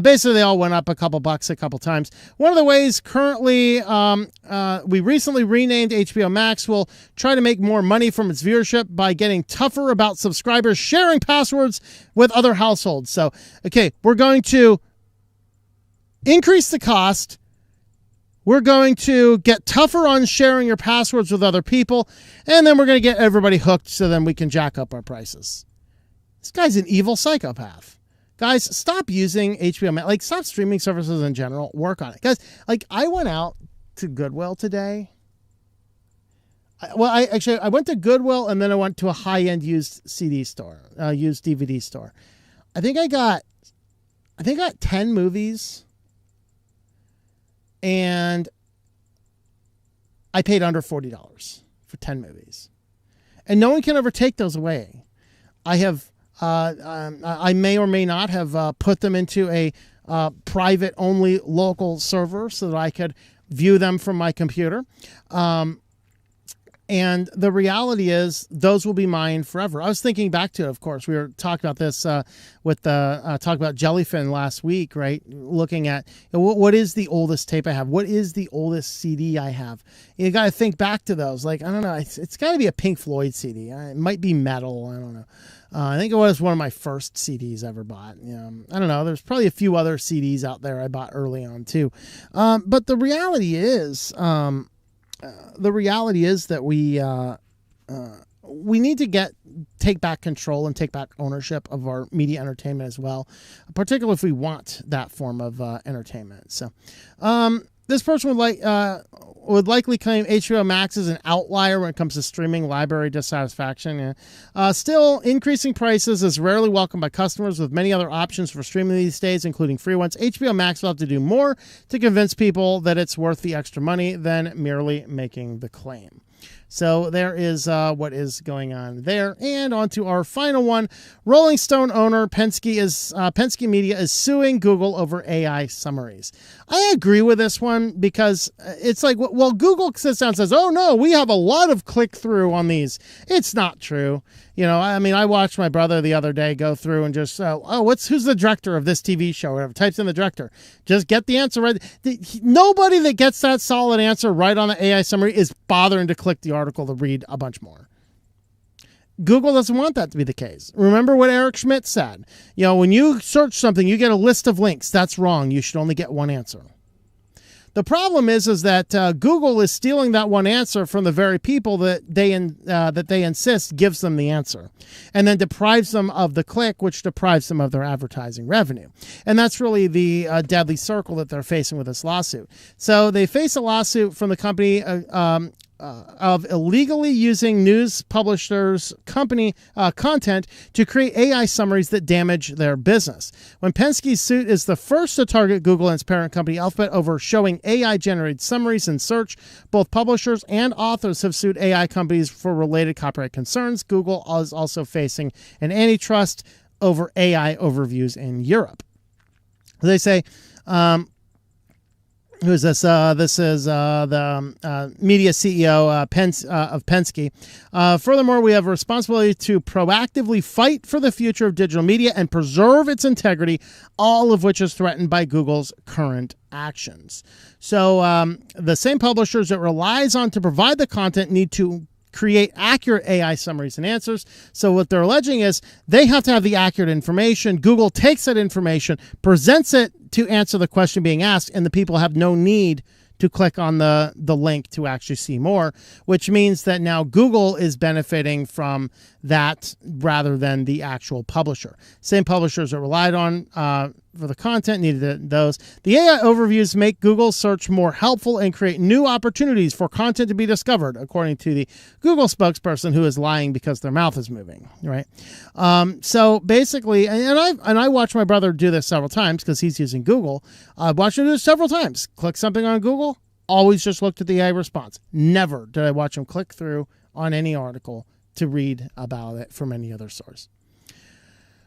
Basically, they all went up a couple bucks a couple times. One of the ways currently, we recently renamed HBO Max, will try to make more money from its viewership by getting tougher about subscribers sharing passwords with other households. So, okay, we're going to increase the cost. We're going to get tougher on sharing your passwords with other people, and then we're going to get everybody hooked so then we can jack up our prices. This guy's an evil psychopath. Guys, stop using HBO Max. Like, stop streaming services in general. Work on it. Guys, like, I went out to Goodwill today. I went to Goodwill, and then I went to a high-end used CD store, used DVD store. I think I got 10 movies, and I paid under $40 for 10 movies. And no one can ever take those away. I may or may not have put them into a private-only local server so that I could view them from my computer. And the reality is those will be mine forever. I was thinking back to, of course, we were talking about this with the talk about Jellyfin last week, right? Looking at what is the oldest tape I have? What is the oldest CD I have? You got to think back to those. Like, I don't know. It's got to be a Pink Floyd CD. It might be metal. I don't know. I think it was one of my first CDs I ever bought. I don't know. There's probably a few other CDs out there I bought early on too. But the reality is that we need to take back control and take back ownership of our media entertainment as well, particularly if we want that form of entertainment. So, this person would likely claim HBO Max is an outlier when it comes to streaming library dissatisfaction. Still, increasing prices is rarely welcomed by customers, with many other options for streaming these days, including free ones. HBO Max will have to do more to convince people that it's worth the extra money than merely making the claim. So there is what is going on there. And on to our final one. Rolling Stone owner Penske Media is suing Google over AI summaries. I agree with this one because it's like, well, Google sits down and says, oh, no, we have a lot of click-through on these. It's not true. I mean, I watched my brother the other day go through and just, who's the director of this TV show? Whatever, types in the director. Just get the answer right. Nobody that gets that solid answer right on the AI summary is bothering to click the article to read a bunch more. Google doesn't want that to be the case. Remember what Eric Schmidt said. When you search something, you get a list of links. That's wrong. You should only get one answer. The problem is that Google is stealing that one answer from the very people that they insist gives them the answer, and then deprives them of the click, which deprives them of their advertising revenue. And that's really the deadly circle that they're facing with this lawsuit. So they face a lawsuit from the company of illegally using news publishers' company content to create AI summaries that damage their business. When Penske's suit is the first to target Google and its parent company Alphabet over showing AI-generated summaries in search, both publishers and authors have sued AI companies for related copyright concerns. Google is also facing an antitrust over AI overviews in Europe. They say, who is this? This is the media CEO of Penske. Furthermore, we have a responsibility to proactively fight for the future of digital media and preserve its integrity, all of which is threatened by Google's current actions. So the same publishers it relies on to provide the content need to create accurate AI summaries and answers. So what they're alleging is they have to have the accurate information. Google takes that information, presents it to answer the question being asked, and the people have no need to click on the link to actually see more, which means that now Google is benefiting from that rather than the actual publisher. Same publishers that relied on for the content needed those. The AI overviews make Google search more helpful and create new opportunities for content to be discovered, according to the Google spokesperson, who is lying because their mouth is moving, right? So basically, and I watched my brother do this several times because he's using Google. I've watched him do this several times. Click something on Google, always just looked at the AI response. Never did I watch him click through on any article to read about it from any other source.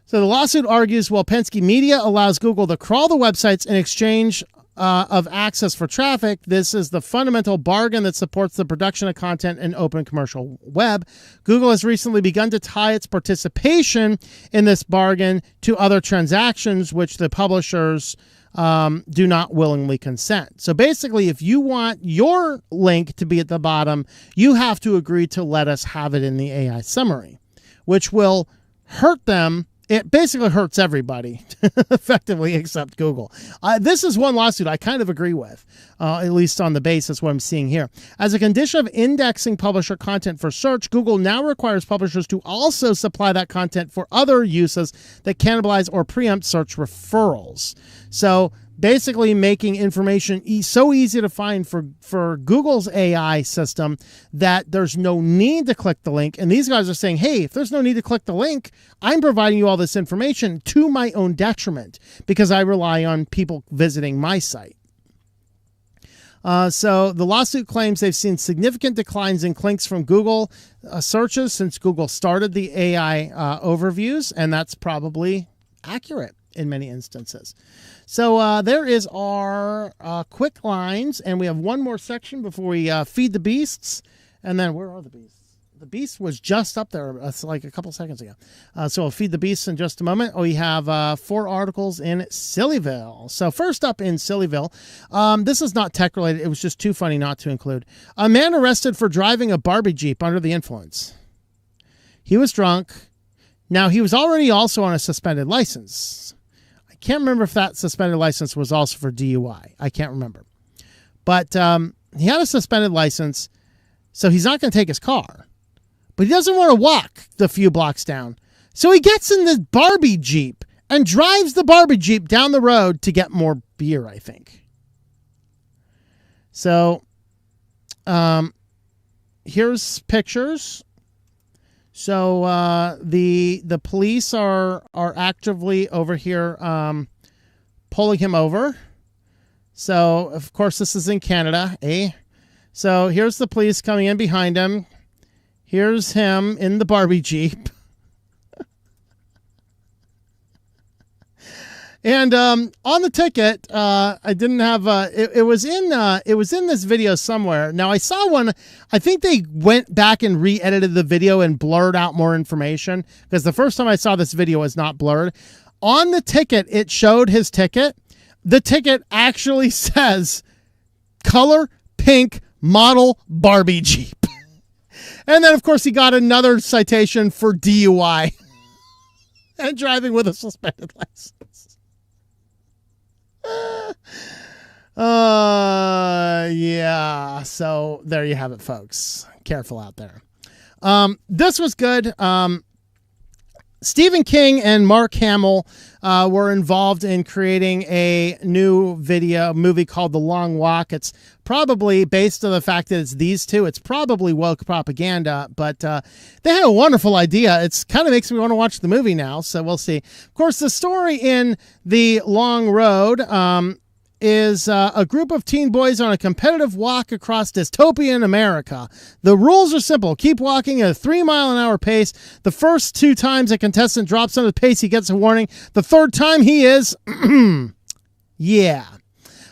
So the lawsuit argues, while Penske Media allows Google to crawl the websites in exchange of access for traffic, this is the fundamental bargain that supports the production of content in open commercial web. Google has recently begun to tie its participation in this bargain to other transactions, which the publishers do not willingly consent. So basically, if you want your link to be at the bottom, you have to agree to let us have it in the AI summary, which will hurt them. It basically hurts everybody, effectively, except Google. This is one lawsuit I kind of agree with, at least on the basis what I'm seeing here. As a condition of indexing publisher content for search, Google now requires publishers to also supply that content for other uses that cannibalize or preempt search referrals. So basically making information so easy to find for Google's AI system that there's no need to click the link. And these guys are saying, hey, if there's no need to click the link, I'm providing you all this information to my own detriment because I rely on people visiting my site. So the lawsuit claims they've seen significant declines in clicks from Google searches since Google started the AI overviews, and that's probably accurate in many instances. So there is our QuickLines, and we have one more section before we feed the beasts. And then where are the beasts? The beast was just up there like a couple seconds ago. So I'll feed the beasts in just a moment. We have 4 articles in SillyVille. So first up in SillyVille, this is not tech related. It was just too funny not to include. A man arrested for driving a Barbie Jeep under the influence. He was drunk. Now, he was already also on a suspended license. I can't remember if that suspended license was also for DUI. I can't remember. But he had a suspended license, so he's not going to take his car. But he doesn't want to walk the few blocks down. So he gets in the Barbie Jeep and drives the Barbie Jeep down the road to get more beer, I think. So here's pictures. So the police are actively over here pulling him over. So, of course, this is in Canada, eh? So here's the police coming in behind him. Here's him in the Barbie Jeep. And on the ticket, I didn't have it was in this video somewhere. Now I saw one. I think they went back and re-edited the video and blurred out more information, because the first time I saw this video was not blurred. On the ticket, it showed his ticket. The ticket actually says color pink model Barbie Jeep. And then, of course, he got another citation for DUI and driving with a suspended license. Yeah. So there you have it, folks. Careful out there. This was good. Stephen King and Mark Hamill were involved in creating a new movie called The Long Walk. It's probably based on the fact that it's these two. It's probably woke propaganda, but they had a wonderful idea. It's kind of makes me want to watch the movie now, so we'll see. Of course, the story in The Long Road is a group of teen boys on a competitive walk across dystopian America. The rules are simple. Keep walking at a 3-mile-an-hour pace. The first 2 times a contestant drops on the pace, he gets a warning. The third time he is, yeah.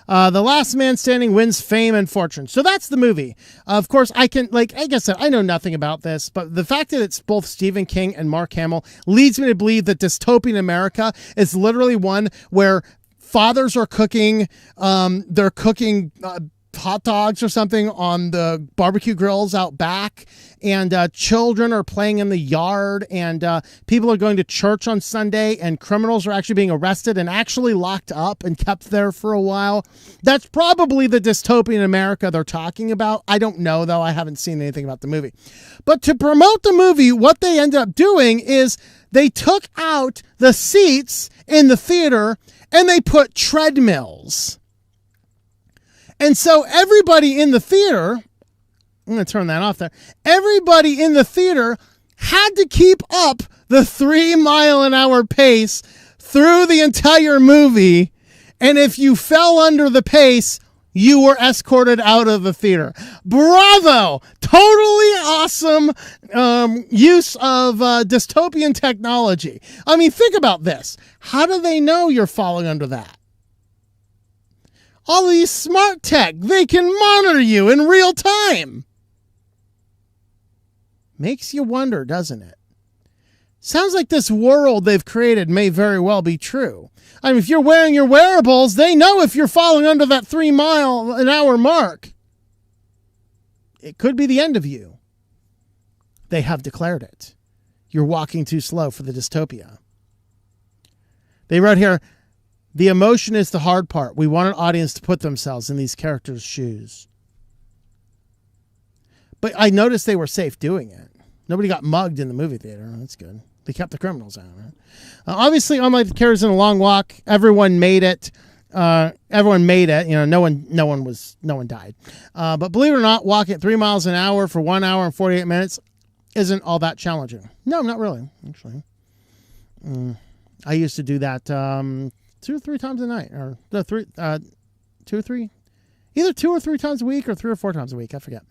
The last man standing wins fame and fortune. So that's the movie. Of course, like I said, I know nothing about this, but the fact that it's both Stephen King and Mark Hamill leads me to believe that dystopian America is literally one where fathers are cooking, they're cooking hot dogs or something on the barbecue grills out back, and children are playing in the yard, and people are going to church on Sunday, and criminals are actually being arrested and actually locked up and kept there for a while. That's probably the dystopian America they're talking about. I don't know, though. I haven't seen anything about the movie. But to promote the movie, what they ended up doing is they took out the seats in the theater and they put treadmills. And so everybody in the theater, I'm going to turn that off there. Everybody in the theater had to keep up the 3-mile-an-hour pace through the entire movie. And if you fell under the pace, you were escorted out of the theater. Bravo! Totally awesome use of dystopian technology. I mean, think about this. How do they know you're falling under that? All these smart tech, they can monitor you in real time. Makes you wonder, doesn't it? Sounds like this world they've created may very well be true. I mean, if you're wearing your wearables, they know if you're falling under that 3-mile-an-hour mark. It could be the end of you. They have declared it. You're walking too slow for the dystopia. They wrote here, the emotion is the hard part. We want an audience to put themselves in these characters' shoes. But I noticed they were safe doing it. Nobody got mugged in the movie theater. That's good. They kept the criminals out, right? Obviously, unlike the characters in A Long Walk, everyone made it. Everyone made it. You know, no one died. But believe it or not, walking at 3 miles an hour for 1 hour and 48 minutes isn't all that challenging. No, not really, actually. I used to do that 2 or 3 times a night, or 2 or 3, either 2 or 3 times a week, or 3 or 4 times a week. I forget.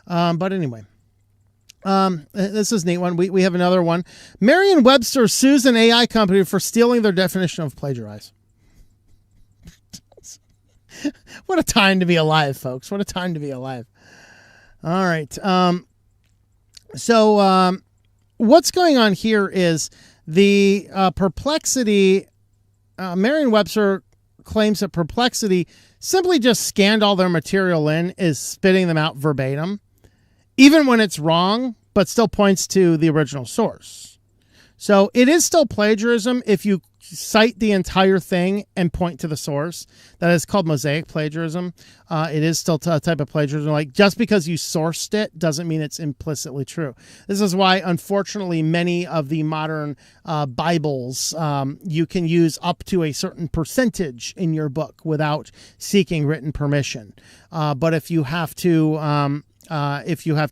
But anyway. This is a neat one. We have another one. Merriam-Webster sues an AI company for stealing their definition of plagiarize. What a time to be alive, folks. What a time to be alive. All right. So what's going on here is the Perplexity, Merriam-Webster claims that Perplexity simply just scanned all their material in, is spitting them out verbatim, even when it's wrong, but still points to the original source. So it is still plagiarism if you cite the entire thing and point to the source. That is called mosaic plagiarism. It is still a type of plagiarism. Like, just because you sourced it doesn't mean it's implicitly true. This is why, unfortunately, many of the modern Bibles, you can use up to a certain percentage in your book without seeking written permission. But if you have to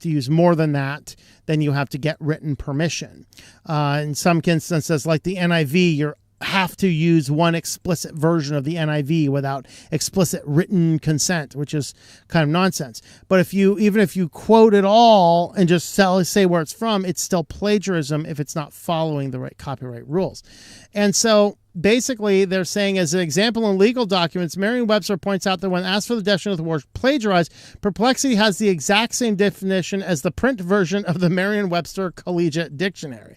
use more than that, then you have to get written permission. In some instances, like the NIV, you have to use one explicit version of the NIV without explicit written consent, which is kind of nonsense. But even if you quote it all and just say where it's from, it's still plagiarism if it's not following the right copyright rules. And so basically, they're saying, as an example in legal documents, Merriam-Webster points out that when asked for the definition of the word plagiarize, Perplexity has the exact same definition as the print version of the Merriam-Webster Collegiate Dictionary.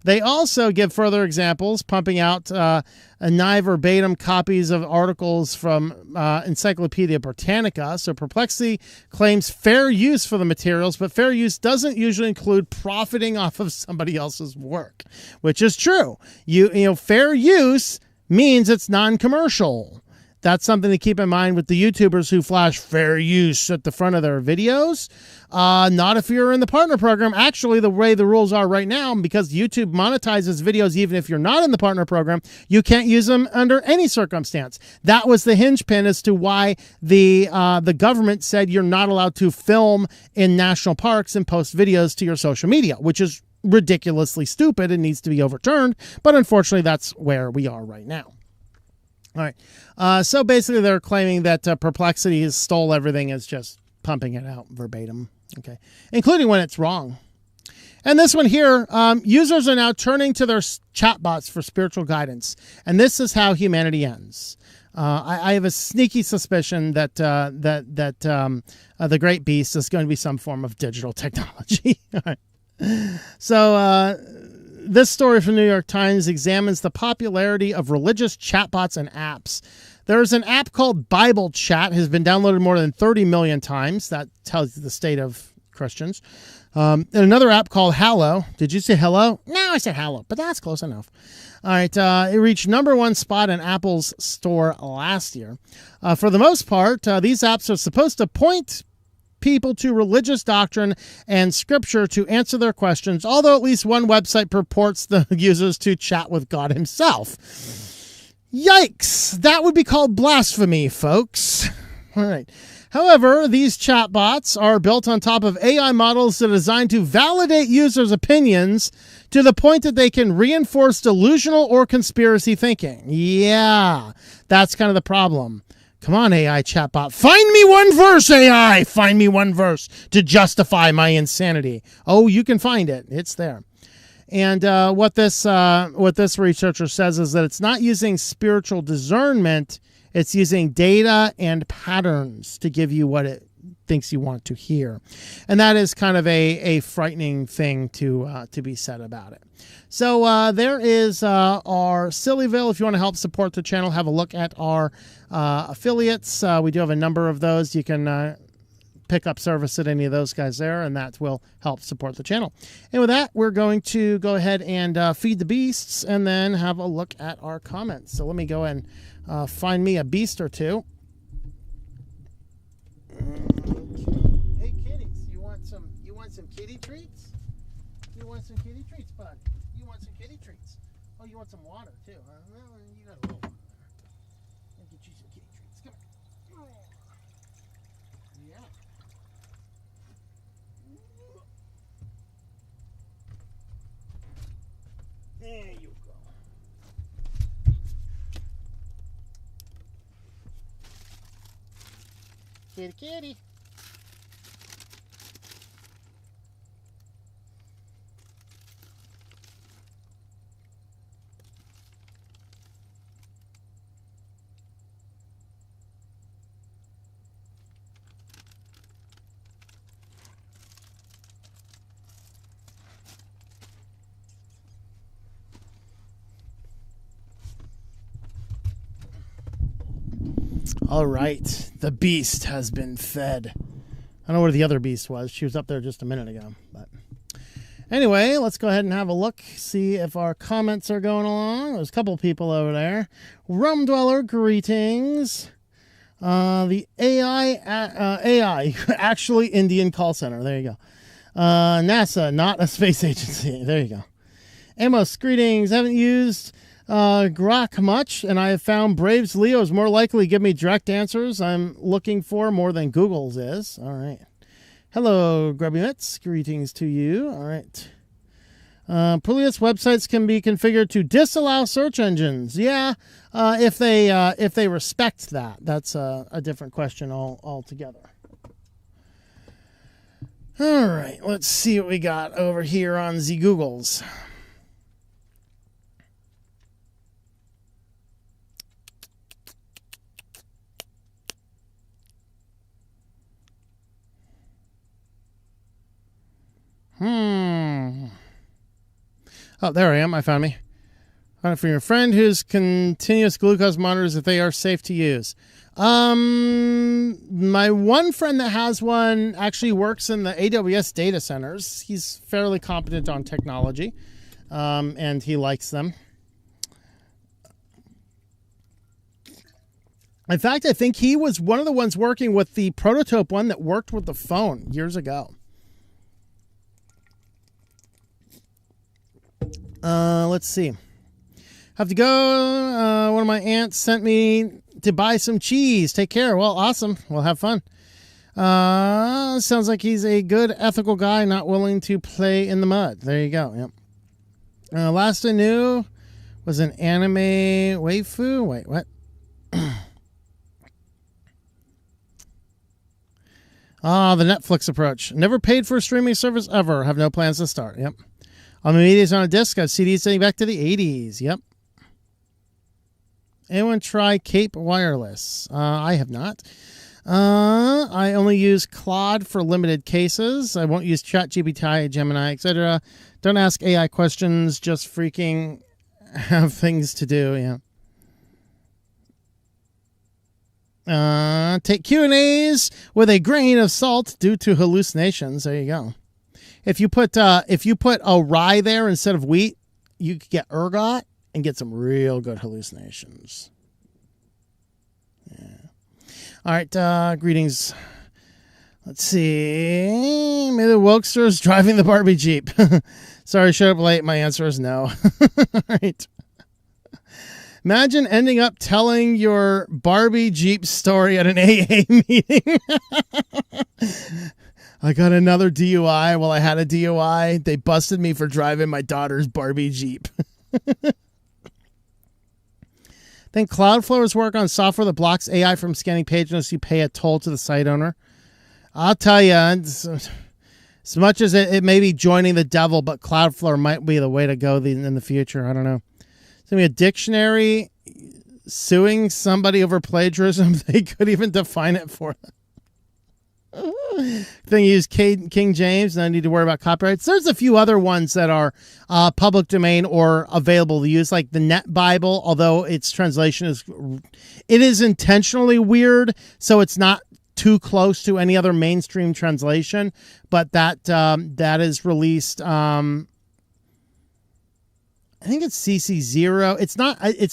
They also give further examples, pumping out nigh verbatim copies of articles from Encyclopedia Britannica. So Perplexity claims fair use for the materials, but fair use doesn't usually include profiting off of somebody else's work, which is true. You know, fair use means it's non-commercial. That's something to keep in mind with the YouTubers who flash fair use at the front of their videos. Not if you're in the partner program. Actually, the way the rules are right now, because YouTube monetizes videos even if you're not in the partner program, you can't use them under any circumstance. That was the hinge pin as to why the government said you're not allowed to film in national parks and post videos to your social media, which is ridiculously stupid and needs to be overturned. But unfortunately, that's where we are right now. All right. So basically, they're claiming that Perplexity has stole everything, is just pumping it out verbatim. Okay, including when it's wrong. And this one here, users are now turning to their chatbots for spiritual guidance, and this is how humanity ends. I have a sneaky suspicion that the Great Beast is going to be some form of digital technology. All right. So this story from the New York Times examines the popularity of religious chatbots and apps. There's an app called Bible Chat, has been downloaded more than 30 million times. That tells you the state of Christians. And another app called Hallow. Did you say hello? No, I said Hallow, but that's close enough. All right. It reached #1 spot in Apple's store last year. For the most part, these apps are supposed to point people to religious doctrine and scripture to answer their questions, although at least one website purports the users to chat with God himself. Yikes! That would be called blasphemy, folks. All right. However, these chatbots are built on top of AI models that are designed to validate users' opinions to the point that they can reinforce delusional or conspiracy thinking. Yeah, that's kind of the problem. Come on, AI chatbot. Find me one verse, AI. Find me one verse to justify my insanity. Oh, you can find it. It's there. And what this researcher says is that it's not using spiritual discernment. It's using data and patterns to give you what it thinks you want to hear. And that is kind of a frightening thing to be said about it. So there is our SillyVille. If you want to help support the channel, have a look at our affiliates. We do have a number of those. You can pick up service at any of those guys there, and that will help support the channel. And with that, we're going to go ahead and feed the beasts and then have a look at our comments. So let me go and find me a beast or two. Hey kitties, you want some kitty treats? You want some kitty treats, bud? You want some kitty treats? Oh, you want some water too, huh? Well, you got a little water there. I'll get you some kitty treats. Come on. Yeah. There you go. Kitty, kitty. All right, the beast has been fed. I don't know where the other beast was. She was up there just a minute ago. But anyway, let's go ahead and have a look, see if our comments are going along. There's a couple people over there. Rum Dweller, greetings. The AI, actually Indian call center. There you go. NASA, not a space agency. There you go. Amos, greetings. Haven't used Grok much, and I have found Braves Leo is more likely to give me direct answers I'm looking for more than Google's is. All right. Hello, Grubby Mitts. Greetings to you. All right. Publius websites can be configured to disallow search engines. Yeah, if they respect that. That's a different question altogether. All right. Let's see what we got over here on the Googles. Oh, there I am. I found me. For your friend whose continuous glucose monitors, if they are safe to use. My one friend that has one actually works in the AWS data centers. He's fairly competent on technology, and he likes them. In fact, I think he was one of the ones working with the prototype one that worked with the phone years ago. Let's see. Have to go. One of my aunts sent me to buy some cheese. Take care. Well, awesome. We'll have fun. Sounds like he's a good, ethical guy, not willing to play in the mud. There you go. Yep. Last I knew was an anime waifu. Wait, what? The Netflix approach. Never paid for a streaming service ever. Have no plans to start. Yep. All the media's on a disc. Got CDs dating back to the 80s. Yep. Anyone try Cape Wireless? I have not. I only use Claude for limited cases. I won't use ChatGPT, Gemini, etc. Don't ask AI questions. Just freaking have things to do. Yeah. Take Q&As with a grain of salt due to hallucinations. There you go. If you put a rye there instead of wheat, you could get ergot and get some real good hallucinations. Yeah. All right. Greetings. Let's see. Maybe the Wokesters driving the Barbie Jeep. Sorry, I showed up late. My answer is no. All right. Imagine ending up telling your Barbie Jeep story at an AA meeting. I got another DUI. Well, I had a DUI. They busted me for driving my daughter's Barbie Jeep. Think Cloudflare's work on software that blocks AI from scanning pages unless you pay a toll to the site owner. I'll tell you, as much as it may be joining the devil, but Cloudflare might be the way to go in the future. I don't know. It's going to be a dictionary suing somebody over plagiarism. They could even define it for them. Thing you use King James, and I need to worry about copyrights. There's a few other ones that are public domain or available to use, like the Net Bible, although its translation is intentionally weird, so it's not too close to any other mainstream translation. But that is released. I think it's CC0. It's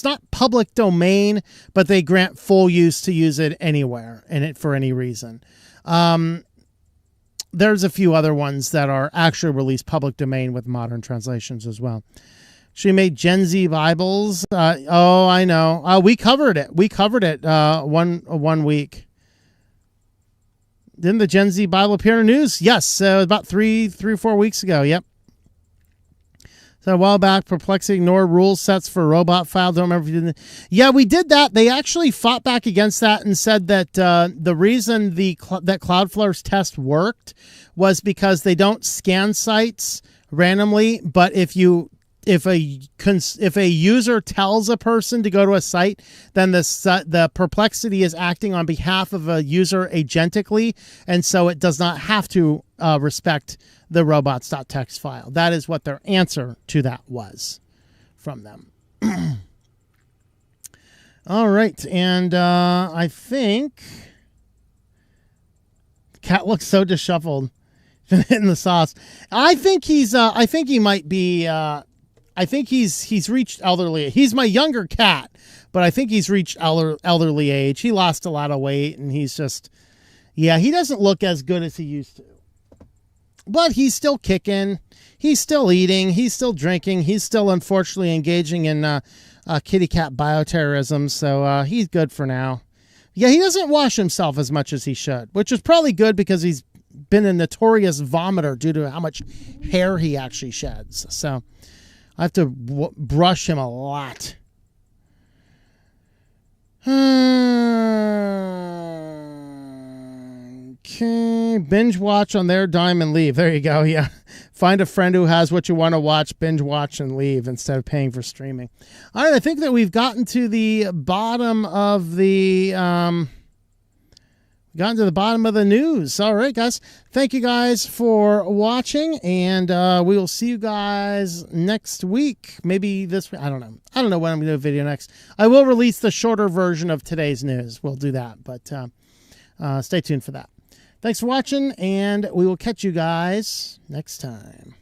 not public domain, but they grant full use to use it anywhere for any reason. There's a few other ones that are actually released public domain with modern translations as well. She made Gen Z Bibles. Oh, I know. We covered it. One week. Didn't the Gen Z Bible appear in the news? Yes. About three or 4 weeks ago. Yep. So a while back, Perplexity ignored rule sets for robot file. Don't remember if you did. Yeah, we did that. They actually fought back against that and said that the reason that Cloudflare's test worked was because they don't scan sites randomly, but if a user tells a person to go to a site, then the Perplexity is acting on behalf of a user agentically, and so it does not have to respect the robots.txt file. That is what their answer to that was from them. All right, and I think the cat looks so disheveled in the sauce. I think he might be. I think he's reached elderly. He's my younger cat, but I think he's reached elderly age. He lost a lot of weight, and he's just, he doesn't look as good as he used to. But he's still kicking. He's still eating. He's still drinking. He's still, unfortunately, engaging in kitty cat bioterrorism. So he's good for now. Yeah, he doesn't wash himself as much as he should, which is probably good because he's been a notorious vomiter due to how much hair he actually sheds. So I have to brush him a lot. Okay, binge watch on their dime and leave. There you go. Yeah, find a friend who has what you want to watch, binge watch and leave instead of paying for streaming. All right, I think that we've gotten to the bottom of the news. All right, guys. Thank you guys for watching, and we will see you guys next week. Maybe this week. I don't know. I don't know when I'm going to do a video next. I will release the shorter version of today's news. We'll do that, but stay tuned for that. Thanks for watching, and we will catch you guys next time.